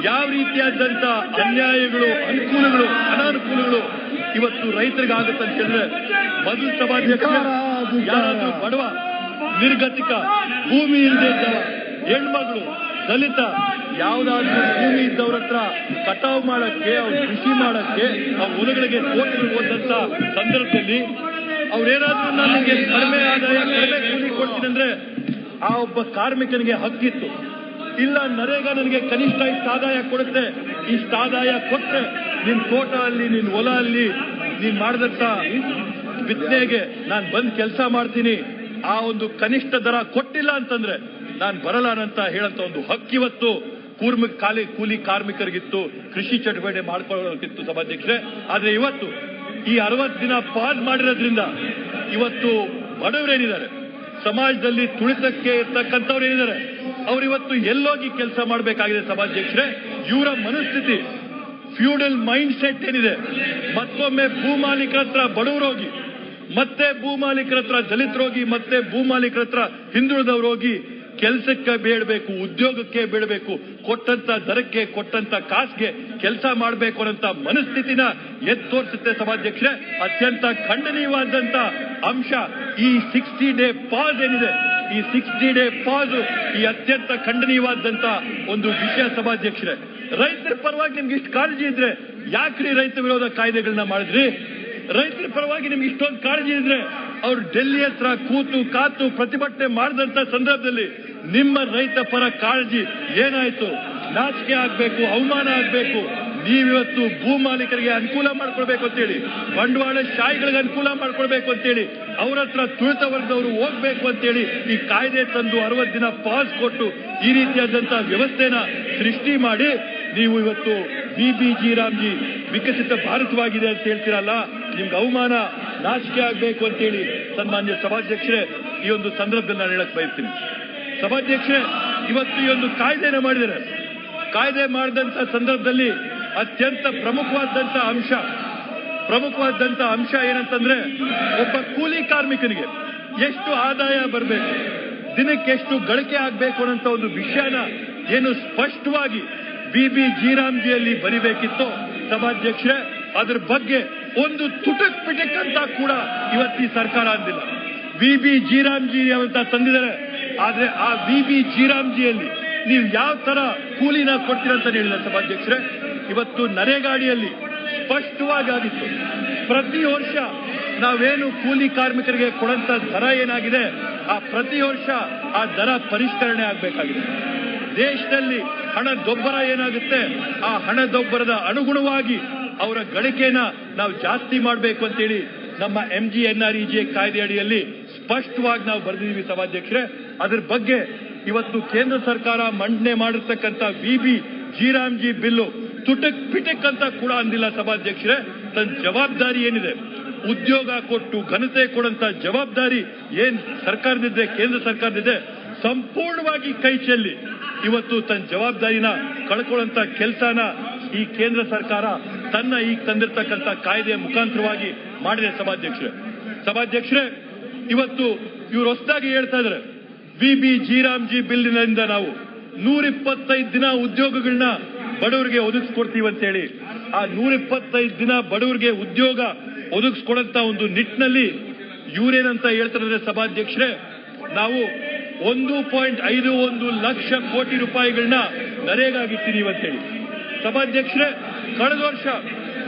ಯಾವ ರೀತಿಯಾದಂತ ಅನ್ಯಾಯಗಳು, ಅನುಕೂಲಗಳು, ಅನಾನುಕೂಲಗಳು ಇವತ್ತು ರೈತರಿಗಾಗುತ್ತೆ ಅಂತ ಹೇಳಿದ್ರೆ, ಮೊದಲು ಸಭಾಧ್ಯಕ್ಷ ಯಾರಾದ್ರೂ ಬಡವ, ನಿರ್ಗತಿಕ, ಭೂಮಿ ಇಲ್ಲದೆ ಇದ್ದವ, ಹೆಣ್ಮಗಳು, ದಲಿತ ಯಾವ್ದಾದ್ರೂ ಭೂಮಿ ಇದ್ದವ್ರ ಹತ್ರ ಕಟಾವು ಮಾಡಕ್ಕೆ, ಅವ್ರು ಕೃಷಿ ಮಾಡಕ್ಕೆ, ಆ ಹೊಲಗಳಿಗೆ ಕೋಟಿಗಳು ಹೋದಂತ ಸಂದರ್ಭದಲ್ಲಿ ಅವ್ರೇನಾದ್ರೂ ನನಗೆ ಕಡಿಮೆ ಆದಾಯ, ಕಡಿಮೆ ಕೂಲಿ ಕೊಡ್ತೀನಿ ಅಂದ್ರೆ ಆ ಒಬ್ಬ ಕಾರ್ಮಿಕನಿಗೆ ಹಕ್ಕಿತ್ತು. ಇಲ್ಲ, ನರೇಗಾ ನನಗೆ ಕನಿಷ್ಠ ಇಷ್ಟು ಆದಾಯ ಕೊಡುತ್ತೆ, ಇಷ್ಟು ಆದಾಯ ಕೊಟ್ಟರೆ ನಿನ್ ತೋಟ ಅಲ್ಲಿ, ನಿನ್ ಹೊಲ ಅಲ್ಲಿ ನೀನ್ ಮಾಡಿದಂತ ಬಿತ್ತನೆಗೆ ನಾನು ಬಂದು ಕೆಲಸ ಮಾಡ್ತೀನಿ, ಆ ಒಂದು ಕನಿಷ್ಠ ದರ ಕೊಟ್ಟಿಲ್ಲ ಅಂತಂದ್ರೆ ನಾನು ಬರಲಾನಂತ ಹೇಳಂತ ಒಂದು ಹಕ್ಕಿವತ್ತು ಕೂಲಿ ಕಾರ್ಮಿಕರಿಗಿತ್ತು, ಕೃಷಿ ಚಟುವಟಿಕೆ ಮಾಡ್ಕೊಳ್ಳೋಕಿತ್ತು ಸಭಾಧ್ಯಕ್ಷರೇ. ಆದ್ರೆ ಇವತ್ತು ಈ 60 ದಿನ ಪಾಸ್ ಮಾಡಿರೋದ್ರಿಂದ ಇವತ್ತು ಬಡವರೇನಿದ್ದಾರೆ, ಸಮಾಜದಲ್ಲಿ ತುಳಿತಕ್ಕೆ ಇರ್ತಕ್ಕಂಥವ್ರು ಏನಿದ್ದಾರೆ, ಅವರಿವತ್ತು ಎಲ್ಲೋಗಿ ಕೆಲಸ ಮಾಡಬೇಕಾಗಿದೆ ಸಭಾಧ್ಯಕ್ಷರೇ. ಇವರ ಮನಸ್ಥಿತಿ, ಫ್ಯೂಡಲ್ ಮೈಂಡ್ ಸೆಟ್ ಏನಿದೆ, ಮತ್ತೊಮ್ಮೆ ಭೂಮಾಲೀಕರ ಹತ್ರ ಬಡವರೋಗಿ, ಮತ್ತೆ ಭೂಮಾಲೀಕರ ಹತ್ರ ದಲಿತರೋಗಿ, ಮತ್ತೆ ಭೂಮಾಲೀಕರ ಹತ್ರ ಹಿಂದುಳಿದವರು ಹೋಗಿ ಕೆಲಸಕ್ಕೆ ಬೇಡಬೇಕು, ಉದ್ಯೋಗಕ್ಕೆ ಬೇಡಬೇಕು, ಕೊಟ್ಟಂತ ದರಕ್ಕೆ, ಕೊಟ್ಟಂತ ಕಾಸ್ಗೆ ಕೆಲಸ ಮಾಡಬೇಕು ಅನ್ನೋಂತ ಮನಸ್ಥಿತಿನ ಎತ್ತೋರಿಸುತ್ತೆ ಸಭಾಧ್ಯಕ್ಷರೇ. ಅತ್ಯಂತ ಖಂಡನೀಯವಾದಂತ ಅಂಶ ಈ 60 ಡೇ ಪಾಸ್ ಏನಿದೆ, ಈ 60 ಡೇ ಪಾಸ್ ಈ ಅತ್ಯಂತ ಖಂಡನೀಯವಾದಂತ ಒಂದು ವಿಷಯ ಸಭಾಧ್ಯಕ್ಷರೇ. ರೈತರ ಪರವಾಗಿ ನಿಮ್ಗೆ ಇಷ್ಟು ಕಾಳಜಿ ಇದ್ರೆ ಯಾಕ್ರಿ ರೈತ ವಿರೋಧ ಕಾಯ್ದೆಗಳನ್ನ ಮಾಡಿದ್ರಿ? ರೈತರ ಪರವಾಗಿ ನಿಮ್ಗೆ ಇಷ್ಟೊಂದು ಕಾಳಜಿ ಇದ್ರೆ ಅವ್ರು ಡೆಲ್ಲಿ ಹತ್ರ ಕೂತು ಕಾತು ಪ್ರತಿಭಟನೆ ಮಾಡಿದಂತ ಸಂದರ್ಭದಲ್ಲಿ ನಿಮ್ಮ ರೈತ ಪರ ಕಾಳಜಿ ಏನಾಯ್ತು? ನಾಚಿಕೆ ಆಗ್ಬೇಕು, ಅವಮಾನ ಆಗ್ಬೇಕು. ನೀವಿವತ್ತು ಭೂ ಮಾಲೀಕರಿಗೆ ಅನುಕೂಲ ಮಾಡ್ಕೊಳ್ಬೇಕು ಅಂತೇಳಿ, ಬಂಡವಾಳ ಶಾಹಿಗಳಿಗೆ ಅನುಕೂಲ ಮಾಡ್ಕೊಳ್ಬೇಕು ಅಂತೇಳಿ, ಅವ್ರ ಹತ್ರ ತುಳಿತ ವರ್ಗದವರು ಹೋಗ್ಬೇಕು ಅಂತೇಳಿ ಈ ಕಾಯ್ದೆ ತಂದು 60 ದಿನ ಪಾಸ್ ಕೊಟ್ಟು ಈ ರೀತಿಯಾದಂತಹ ವ್ಯವಸ್ಥೆನ ಸೃಷ್ಟಿ ಮಾಡಿ ನೀವು ಇವತ್ತು BBG ರಾಮ್ಜಿ ವಿಕಸಿತ ಭಾರತವಾಗಿದೆ ಅಂತ ಹೇಳ್ತೀರಲ್ಲ, ನಿಮ್ಗೆ ಅವಮಾನ, ನಾಚಿಕೆ ಆಗ್ಬೇಕು ಅಂತೇಳಿ ಸನ್ಮಾನ್ಯ ಸಭಾಧ್ಯಕ್ಷರೇ ಈ ಒಂದು ಸಂದರ್ಭದಲ್ಲಿ ನಾನು ಹೇಳಕ್ ಬಯಸ್ತೀನಿ. ಸಭಾಧ್ಯಕ್ಷರೇ, ಇವತ್ತು ಈ ಒಂದು ಕಾಯ್ದೆನ ಮಾಡಿದರೆ, ಕಾಯ್ದೆ ಮಾಡಿದಂತ ಸಂದರ್ಭದಲ್ಲಿ ಅತ್ಯಂತ ಪ್ರಮುಖವಾದಂತ ಅಂಶ ಏನಂತಂದ್ರೆ, ಒಬ್ಬ ಕೂಲಿ ಕಾರ್ಮಿಕನಿಗೆ ಎಷ್ಟು ಆದಾಯ ಬರಬೇಕು, ದಿನಕ್ಕೆ ಎಷ್ಟು ಗಳಿಕೆ ಆಗ್ಬೇಕು ಅನ್ನೋಂತ ಒಂದು ವಿಷಯನ ಏನು ಸ್ಪಷ್ಟವಾಗಿ BBG ರಾಮ್ಜಿಯಲ್ಲಿ ಬರಿಬೇಕಿತ್ತು ಸಭಾಧ್ಯಕ್ಷರೇ, ಅದ್ರ ಬಗ್ಗೆ ಒಂದು ತುಟಕ್ ಪಿಟಕ್ ಅಂತ ಕೂಡ ಇವತ್ತು ಈ ಸರ್ಕಾರ ಅಂದಿಲ್ಲ. BBG ರಾಮ್ಜಿ ಅಂತ ತಂದಿದ್ದಾರೆ, ಆದ್ರೆ ಆ BBG ರಾಮ್ಜಿಯಲ್ಲಿ ನೀವು ಯಾವ ತರ ಕೂಲಿನ ಕೊಡ್ತೀರಂತ ಹೇಳಿಲ್ಲ ಸಭಾಧ್ಯಕ್ಷರೇ. ಇವತ್ತು ನರೇಗಾಡಿಯಲ್ಲಿ ಸ್ಪಷ್ಟವಾಗಿ ಆಗಿತ್ತು, ಪ್ರತಿ ವರ್ಷ ನಾವೇನು ಕೂಲಿ ಕಾರ್ಮಿಕರಿಗೆ ಕೊಡಂತ ದರ ಏನಾಗಿದೆ, ಆ ಪ್ರತಿ ವರ್ಷ ಆ ದರ ಪರಿಷ್ಕರಣೆ ಆಗಬೇಕಾಗಿದೆ. ದೇಶದಲ್ಲಿ ಹಣದೊಬ್ಬರ ಏನಾಗುತ್ತೆ, ಆ ಹಣದೊಬ್ಬರದ ಅನುಗುಣವಾಗಿ ಅವರ ಗಳಿಕೆನ ನಾವು ಜಾಸ್ತಿ ಮಾಡಬೇಕು ಅಂತೇಳಿ ನಮ್ಮ MGNREGA ಕಾಯ್ದೆ ಅಡಿಯಲ್ಲಿ ಸ್ಪಷ್ಟವಾಗಿ ನಾವು ಬರೆದಿದ್ದೀವಿ ಸಭಾಧ್ಯಕ್ಷರೇ. ಅದ್ರ ಬಗ್ಗೆ ಇವತ್ತು ಕೇಂದ್ರ ಸರ್ಕಾರ ಮಂಡನೆ ಮಾಡಿರ್ತಕ್ಕಂಥ BBG ರಾಮ್ಜಿ ಬಿಲ್ಲು ತುಟಕ್ ಪಿಟಕ್ ಅಂತ ಕೂಡ ಅಂದಿಲ್ಲ ಸಭಾಧ್ಯಕ್ಷರೇ. ತನ್ನ ಜವಾಬ್ದಾರಿ ಏನಿದೆ, ಉದ್ಯೋಗ ಕೊಟ್ಟು ಘನತೆ ಕೊಡಂತ ಜವಾಬ್ದಾರಿ ಏನ್ ಸರ್ಕಾರದಿದೆ, ಕೇಂದ್ರ ಸರ್ಕಾರದಿದೆ, ಸಂಪೂರ್ಣವಾಗಿ ಕೈ ಚೆಲ್ಲಿ ಇವತ್ತು ತನ್ನ ಜವಾಬ್ದಾರಿನ ಕಳ್ಕೊಳ್ಳುವಂತ ಕೆಲಸನ ಈ ಕೇಂದ್ರ ಸರ್ಕಾರ ತನ್ನ ಈಗ ತಂದಿರತಕ್ಕಂಥ ಕಾಯ್ದೆಯ ಮುಖಾಂತರವಾಗಿ ಮಾಡಿದೆ ಸಭಾಧ್ಯಕ್ಷರೇ. ಇವತ್ತು ಇವರು ಹೊಸದಾಗಿ ಹೇಳ್ತಾ ಇದ್ದಾರೆ, BBG ರಾಮ್ಜಿ ಬಿಲ್ನಿಂದ ನಾವು 125 ದಿನ ಉದ್ಯೋಗಗಳನ್ನ ಬಡವರಿಗೆ ಒದಗಿಸ್ಕೊಡ್ತೀವಿ ಅಂತ ಹೇಳಿ, ಆ 125 ದಿನ ಬಡವರಿಗೆ ಉದ್ಯೋಗ ಒದಗಿಸ್ಕೊಡಂತ ಒಂದು ನಿಟ್ಟಿನಲ್ಲಿ ಇವರೇನಂತ ಹೇಳ್ತಾರೆ ಸಭಾಧ್ಯಕ್ಷರೇ, ನಾವು 1.51 ಲಕ್ಷ ಕೋಟಿ ರೂಪಾಯಿಗಳನ್ನ ನರೇಗಾಗಿರ್ತೀವಿ ಅಂತ ಹೇಳಿ. ಸಭಾಧ್ಯಕ್ಷರೇ, ಕಳೆದ ವರ್ಷ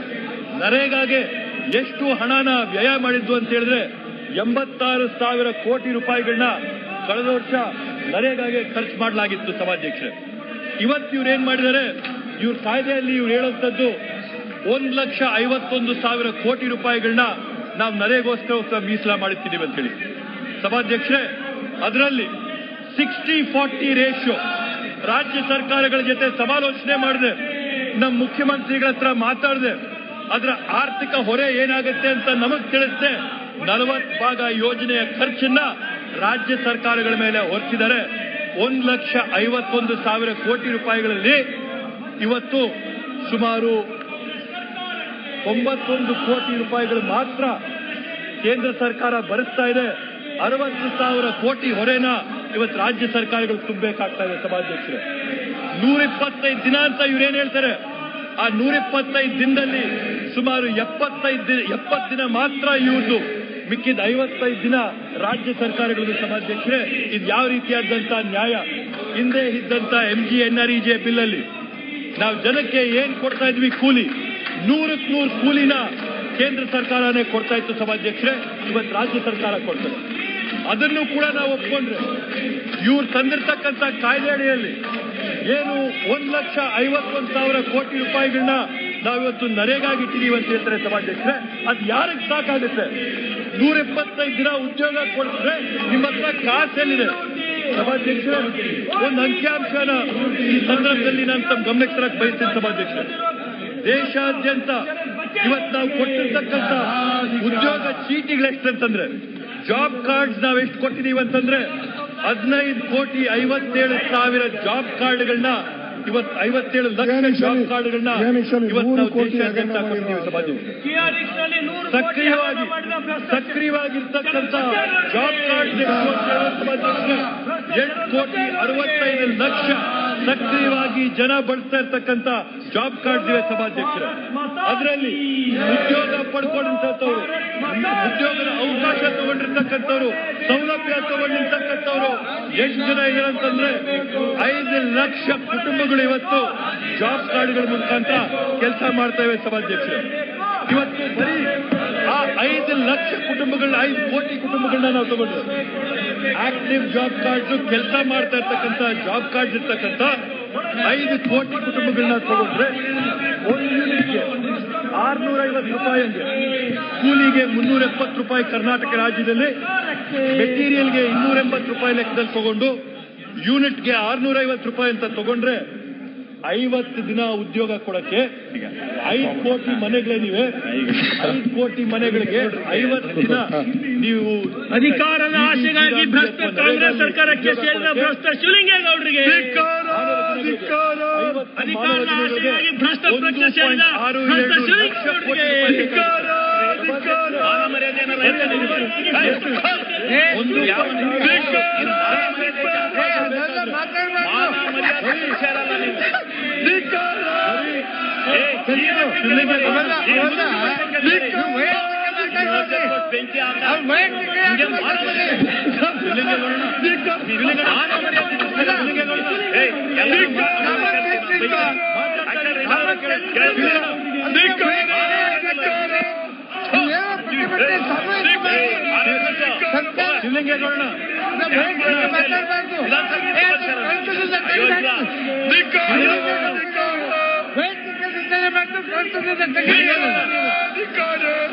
ನರೇಗಾಗೆ ಎಷ್ಟು ಹಣನ ವ್ಯಯ ಮಾಡಿದ್ದು ಅಂತ ಹೇಳಿದ್ರೆ 86,000 ಕೋಟಿ ರೂಪಾಯಿಗಳನ್ನ ಕಳೆದ ವರ್ಷ ನರೇಗಾಗೆ ಖರ್ಚು ಮಾಡಲಾಗಿತ್ತು ಸಭಾಧ್ಯಕ್ಷರೇ. ಇವತ್ತು ಇವ್ರು ಏನ್ ಮಾಡಿದ್ದಾರೆ, ಇವ್ರ ಕಾಯ್ದೆಯಲ್ಲಿ ಇವ್ರು ಹೇಳುವಂತದ್ದು 1,51,000 ಕೋಟಿ ರೂಪಾಯಿಗಳನ್ನ ನಾವು ನರೇಗೋಸ್ಕರ ಮೀಸಲ ಮಾಡಿದ್ದೀವಿ ಅಂತ ಹೇಳಿ. ಸಭಾಧ್ಯಕ್ಷರೇ, ಅದರಲ್ಲಿ 60-40 ರೇಷಿಯೋ ರಾಜ್ಯ ಸರ್ಕಾರಗಳ ಜೊತೆ ಸಮಾಲೋಚನೆ ಮಾಡಿದೆ, ನಮ್ಮ ಮುಖ್ಯಮಂತ್ರಿಗಳ ಹತ್ರ ಮಾತಾಡಿದೆ, ಅದರ ಆರ್ಥಿಕ ಹೊರೆ ಏನಾಗುತ್ತೆ ಅಂತ ನಮಗ್ ತಿಳಿಸುತ್ತೆ. 40 ಭಾಗ ಯೋಜನೆಯ ಖರ್ಚನ್ನ ರಾಜ್ಯ ಸರ್ಕಾರಗಳ ಮೇಲೆ ಹೊರಿಸಿದರೆ 1,51,000 ಕೋಟಿ ರೂಪಾಯಿಗಳಲ್ಲಿ ಇವತ್ತು ಸುಮಾರು 91 ಕೋಟಿ ರೂಪಾಯಿಗಳು ಮಾತ್ರ ಕೇಂದ್ರ ಸರ್ಕಾರ ಭರಿಸ್ತಾ ಇದೆ. 60,000 ಕೋಟಿ ಹೊರೆನ ಇವತ್ತು ರಾಜ್ಯ ಸರ್ಕಾರಗಳು ತುಂಬಬೇಕಾಗ್ತಾ ಇದೆ. ಸಭಾಧ್ಯಕ್ಷರೇ, 125 ದಿನ ಅಂತ ಇವ್ರೇನ್ ಹೇಳ್ತಾರೆ, ಆ 125 ದಿನದಲ್ಲಿ ಸುಮಾರು 70 ದಿನ ಮಾತ್ರ ಇವ್ರದ್ದು, ಮಿಕ್ಕಿದ 55 ದಿನ ರಾಜ್ಯ ಸರ್ಕಾರಗಳು. ಸಭಾಧ್ಯಕ್ಷರೇ, ಇದು ಯಾವ ರೀತಿಯಾದಂತ ನ್ಯಾಯ? ಹಿಂದೆ ಇದ್ದಂತ MGNREGA ಬಿಲ್ ಅಲ್ಲಿ ನಾವು ಜನಕ್ಕೆ ಏನ್ ಕೊಡ್ತಾ ಇದ್ವಿ ಕೂಲಿ, 100ಕ್ಕೆ 100 ಕೂಲಿನ ಕೇಂದ್ರ ಸರ್ಕಾರನೇ ಕೊಡ್ತಾ ಇತ್ತು. ಸಭಾಧ್ಯಕ್ಷರೇ, ಇವತ್ತು ರಾಜ್ಯ ಸರ್ಕಾರ ಕೊಡ್ತದೆ. ಅದನ್ನು ಕೂಡ ನಾವು ಒಪ್ಕೊಂಡ್ರೆ ಇವ್ರು ತಂದಿರ್ತಕ್ಕಂಥ ಕಾಯ್ದೆ ಅಡಿಯಲ್ಲಿ ಏನು 1,51,000 ಕೋಟಿ ರೂಪಾಯಿಗಳನ್ನ ನಾವಿವತ್ತು ನರೇಗಾಗಿ ಇಟ್ಟಿದೀವಿ ಅಂತ ಹೇಳ್ತಾರೆ. ಸಭಾಧ್ಯಕ್ಷರೇ, ಅದು ಯಾರಿಗೆ ಸಾಕಾಗುತ್ತೆ? 125 ದಿನ ಉದ್ಯೋಗ ಕೊಡಿಸಿದ್ರೆ ನಿಮ್ಮ ಹತ್ರ ಕಾಸೆಲ್ಲಿದೆ? ಸಭಾಧ್ಯಕ್ಷರೇ, ಒಂದು ಅಂಕಿಅಂಶನ ಈ ಸಂದರ್ಭದಲ್ಲಿ ನಾನು ತಮ್ಮ ಗಮನಕ್ಕೆ ತರಕ್ಕೆ ಬಯಸ್ತೇನೆ. ಸಭಾಧ್ಯಕ್ಷರೇ, ದೇಶಾದ್ಯಂತ ಇವತ್ತು ನಾವು ಕೊಟ್ಟಿರ್ತಕ್ಕಂಥ ಉದ್ಯೋಗ ಚೀಟಿಗಳೆಷ್ಟಂತಂದ್ರೆ, ಜಾಬ್ ಕಾರ್ಡ್ಸ್ ನಾವು ಎಷ್ಟು ಕೊಟ್ಟಿದೀವಿ ಅಂತಂದ್ರೆ 15,57,000 ಜಾಬ್ ಕಾರ್ಡ್ಗಳನ್ನ ಇವತ್ತು 57 ಲಕ್ಷ ಜಾಬ್ ಕಾರ್ಡ್ಗಳನ್ನ ಇವತ್ತು ನಾವು ದೇಶಾದ್ಯಂತ ಕೊಟ್ಟಿದ್ದೀವಿ. ಸಕ್ರಿಯವಾಗಿರ್ತಕ್ಕಂಥ ಜಾಬ್ ಕಾರ್ಡ್ 8,65 ಲಕ್ಷ ಸಕ್ರಿಯವಾಗಿ ಜನ ಬಳಸ್ತಾ ಇರ್ತಕ್ಕಂಥ ಜಾಬ್ ಕಾರ್ಡ್ ಇವೆ. ಸಭಾಧ್ಯಕ್ಷರೇ, ಅದರಲ್ಲಿ ಉದ್ಯೋಗ ಪಡ್ಕೊಂಡಿರ್ತಕ್ಕಂಥವ್ರು, ಉದ್ಯೋಗದ ಅವಕಾಶ ತಗೊಂಡಿರ್ತಕ್ಕಂಥವ್ರು, ಸೌಲಭ್ಯ ತಗೊಂಡಿರ್ತಕ್ಕಂಥವ್ರು ಎಷ್ಟು ಜನ ಇದ್ದಾರೆ ಅಂತಂದ್ರೆ 5 ಲಕ್ಷ ಕುಟುಂಬಗಳು ಇವತ್ತು ಜಾಬ್ ಕಾರ್ಡ್ಗಳ ಮುಖಾಂತರ ಕೆಲಸ ಮಾಡ್ತಾ ಇವೆ. ಸಭಾಧ್ಯಕ್ಷರೇ, ಇವತ್ತು ಬರೀ ಆ 5 ಲಕ್ಷ ಕುಟುಂಬಗಳನ್ನ, 5 ಕೋಟಿ ಕುಟುಂಬಗಳನ್ನ ನಾವು ತಗೊಂಡ್ರೆ, ಆಕ್ಟಿವ್ ಜಾಬ್ ಕಾರ್ಡ್ಸ್ ಕೆಲಸ ಮಾಡ್ತಾ ಇರ್ತಕ್ಕಂಥ ಜಾಬ್ ಕಾರ್ಡ್ಸ್ ಇರ್ತಕ್ಕಂಥ 5 ಕೋಟಿ ಕುಟುಂಬಗಳನ್ನ ತಗೊಂಡ್ರೆ ಒಂದು ಯೂನಿಟ್ಗೆ 650 ರೂಪಾಯಿ ಅಂಗೆ, ಕೂಲಿಗೆ 370 ರೂಪಾಯಿ ಕರ್ನಾಟಕ ರಾಜ್ಯದಲ್ಲಿ, ಮೆಟೀರಿಯಲ್ಗೆ 280 ರೂಪಾಯಿ ಲೆಕ್ಕದಲ್ಲಿ ತಗೊಂಡು ಯೂನಿಟ್ಗೆ 650 ರೂಪಾಯಿ ಅಂತ ತಗೊಂಡ್ರೆ 50 ದಿನ ಉದ್ಯೋಗ ಕೊಡಕ್ಕೆ 5 ಕೋಟಿ ಮನೆಗಳೇನಿವೆ, 5 ಕೋಟಿ ಮನೆಗಳಿಗೆ 50 ದಿನ ನೀವು ಅಧಿಕಾರದ ಆಸೆಗಾಗಿ ಭ್ರಷ್ಟ ಕಾಂಗ್ರೆಸ್ ಸರ್ಕಾರಕ್ಕೆ ಸೇರಿದ ಭ್ರಷ್ಟ ಶಿವಲಿಂಗೇಗೌಡರಿಗೆ, ಅಧಿಕಾರದ ಆಸೆಗಾಗಿ ಭ್ರಷ್ಟ ಪಕ್ಷ ಸೇರಿದ ಭ್ರಷ್ಟ ಶಿವಲಿಂಗೇಗೌಡರಿಗೆ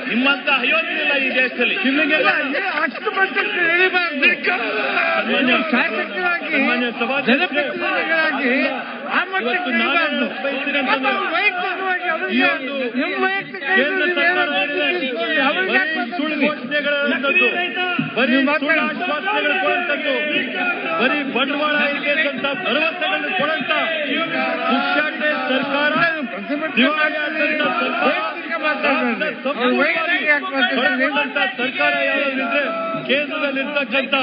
ನಿಮ್ಮಂತ ಅಯೋಗ್ಯರಿಲ್ಲ ಈ ದೇಶದಲ್ಲಿ. ಅಷ್ಟು ಜನಪ್ರತಿನಿಧಿಗಳಾಗಿ ಬರೀ ಆಶ್ವಾಸನೆಗಳು ಕೊಡುವಂಥದ್ದು, ಬರೀ ಬಂಡವಾಳ ಅಂತ ಭರವಸೆಗಳನ್ನು ಕೊಡುವಂತ ಪುಕ್ಷಾಟೆ ಸರ್ಕಾರ, ಸರ್ಕಾರ ಯಾವ್ದಾದ್ರೆ ಕೇಂದ್ರದಲ್ಲಿರ್ತಕ್ಕಂಥ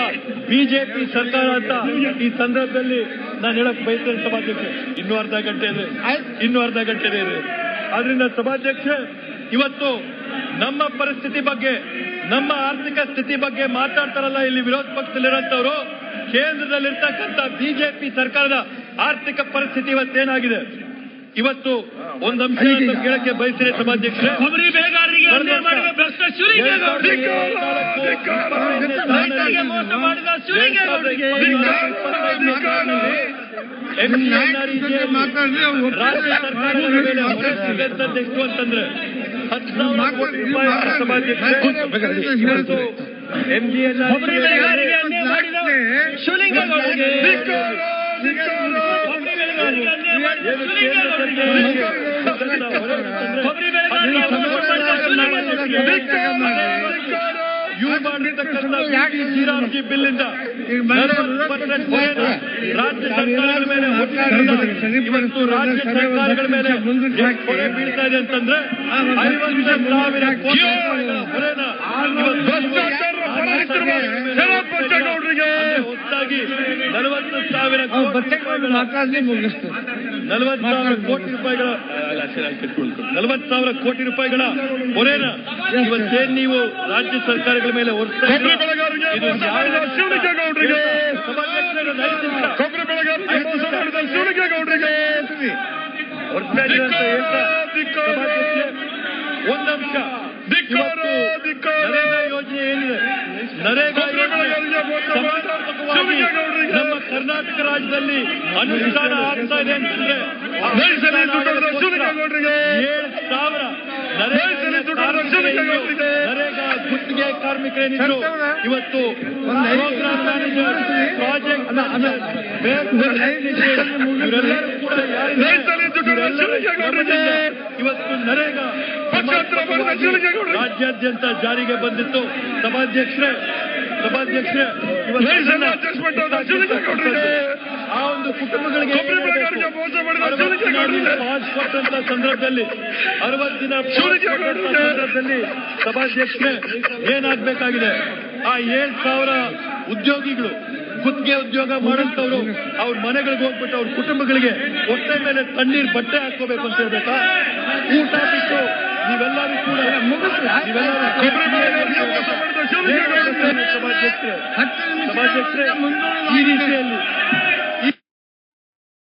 ಬಿಜೆಪಿ ಸರ್ಕಾರ ಅಂತ ಈ ಸಂದರ್ಭದಲ್ಲಿ ನಾನು ಹೇಳಕ್ ಬಯಸ್ತೇನೆ. ಸಭಾಧ್ಯಕ್ಷ, ಇನ್ನೂ ಅರ್ಧ ಗಂಟೆ ಇದೆ. ಆದ್ರಿಂದ ಸಭಾಧ್ಯಕ್ಷ, ಇವತ್ತು ನಮ್ಮ ಪರಿಸ್ಥಿತಿ ಬಗ್ಗೆ, ನಮ್ಮ ಆರ್ಥಿಕ ಸ್ಥಿತಿ ಬಗ್ಗೆ ಮಾತಾಡ್ತಾರಲ್ಲ ಇಲ್ಲಿ ವಿರೋಧ ಪಕ್ಷದಲ್ಲಿರೋಂಥವ್ರು, ಕೇಂದ್ರದಲ್ಲಿರ್ತಕ್ಕಂಥ ಬಿಜೆಪಿ ಸರ್ಕಾರದ ಆರ್ಥಿಕ ಪರಿಸ್ಥಿತಿ ಇವತ್ತೇನಾಗಿದೆ? ಇವತ್ತು ಒಂದು ಅಂಶ ಕೇಳಕ್ಕೆ ಬಯಸಿದೆ ಸಭಾಧ್ಯಕ್ಷರೇ. ಕೊಬ್ಬರಿ ಬೆಳೆಗಾರರಿಗೆ ಅನ್ಯಾಯ ಮಾಡಿದ ಭ್ರಷ್ಟ ಶಿವಲಿಂಗೇಗೌಡರಿಗೆ, ರೈತರಿಗೆ ಮೋಸ ಮಾಡಿದ ಶಿವಲಿಂಗೇಗೌಡರಿಗೆ, ರಾಜ್ಯ ಸರ್ಕಾರದ ಮೇಲೆ ಹೊರೆ ಸಿಗಂತದ್ದು ಎಷ್ಟು ಅಂತಂದ್ರೆ 10,000 ಕೋಟಿ ರೂಪಾಯಿ. ಸಭಾಧ್ಯಕ್ಷರೇ, ಕೊಬ್ಬರಿ ಬೆಳೆಗಾರರಿಗೆ ಅನ್ಯಾಯ ಮಾಡಿದ ಶಿವಲಿಂಗೇಗೌಡರಿಗೆ, ಇವ್ರು ಮಾಡಿರ್ತಕ್ಕಂಥ GRG ಬಿಲ್ ಇಂದ 40% ಹೊರೆನ ರಾಜ್ಯ ಸರ್ಕಾರಗಳ ಮೇಲೆ ಇವತ್ತು ರಾಜ್ಯ ಸರ್ಕಾರಗಳ ಮೇಲೆ ಹೊರೆ ಬೀಳ್ತಾ ಇದೆ ಅಂತಂದ್ರೆ 50,000 ಕೋಟಿ ರೂಪಾಯಿಗಳ ಹೊರೆನ ಹೊತ್ತಾಗಿ 40,000 ಕೋಟಿ ರೂಪಾಯಿಗಳ 40,000 ಕೋಟಿ ರೂಪಾಯಿಗಳ ಹೊರೆನ ಇವತ್ತೇನ್ ನೀವು ರಾಜ್ಯ ಸರ್ಕಾರಗಳ ಮೇಲೆ ಹೊರ್ತಾ ಒಂದಂಶ ನರೇಗಾ ಯೋಜನೆ ಏನಿದೆ, ನರೇಗಾ ಸಮರ್ಪಕವಾಗಿ ನಮ್ಮ ಕರ್ನಾಟಕ ರಾಜ್ಯದಲ್ಲಿ ಅನುಷ್ಠಾನ ಆಗ್ತಾ ಇದೆ ಅಂತಂದ್ರೆ 7,000 ನರೇಗಾ ಗುತ್ತಿಗೆ ಕಾರ್ಮಿಕರೇನಿದ್ರು ಇವತ್ತು ಪ್ರೋಗ್ರಾಮ್ ಮ್ಯಾನೇಜರ್, ಪ್ರಾಜೆಕ್ಟ್ ಇವರೆಲ್ಲರೂ ಕೂಡ ಇವತ್ತು ನರೇಗಾ ರಾಜ್ಯಾದ್ಯಂತ ಜಾರಿಗೆ ಬಂದಿತ್ತು. ಸಭಾಧ್ಯಕ್ಷರೇ ಆ ಒಂದು ಕುಟುಂಬಗಳಿಗೆ ಪಾಸ್ ಕೊಟ್ಟಂತ ಸಂದರ್ಭದಲ್ಲಿ 60 ದಿನ ಸಂದರ್ಭದಲ್ಲಿ ಸಭಾಧ್ಯಕ್ಷರೇ ಏನಾಗಬೇಕಾಗಿದೆ, ಆ 7,000 ಉದ್ಯೋಗಿಗಳು ಗುತ್ತಿಗೆ ಉದ್ಯೋಗ ಮಾಡಂತವ್ರು ಅವ್ರ ಮನೆಗಳಿಗೆ ಹೋಗ್ಬಿಟ್ಟು ಅವ್ರ ಕುಟುಂಬಗಳಿಗೆ ಹೊಟ್ಟೆ ಮೇಲೆ ತಣ್ಣೀರ್ ಬಟ್ಟೆ ಹಾಕೋಬೇಕು ಅಂತ ಹೇಳ್ಬೇಕಾ? ಊಟ ಬಿಟ್ಟು ನೀವೆಲ್ಲರೂ ಕೂಡ ಸಭಾಧ್ಯಕ್ಷರೇ ಈ ರೀತಿಯಲ್ಲಿ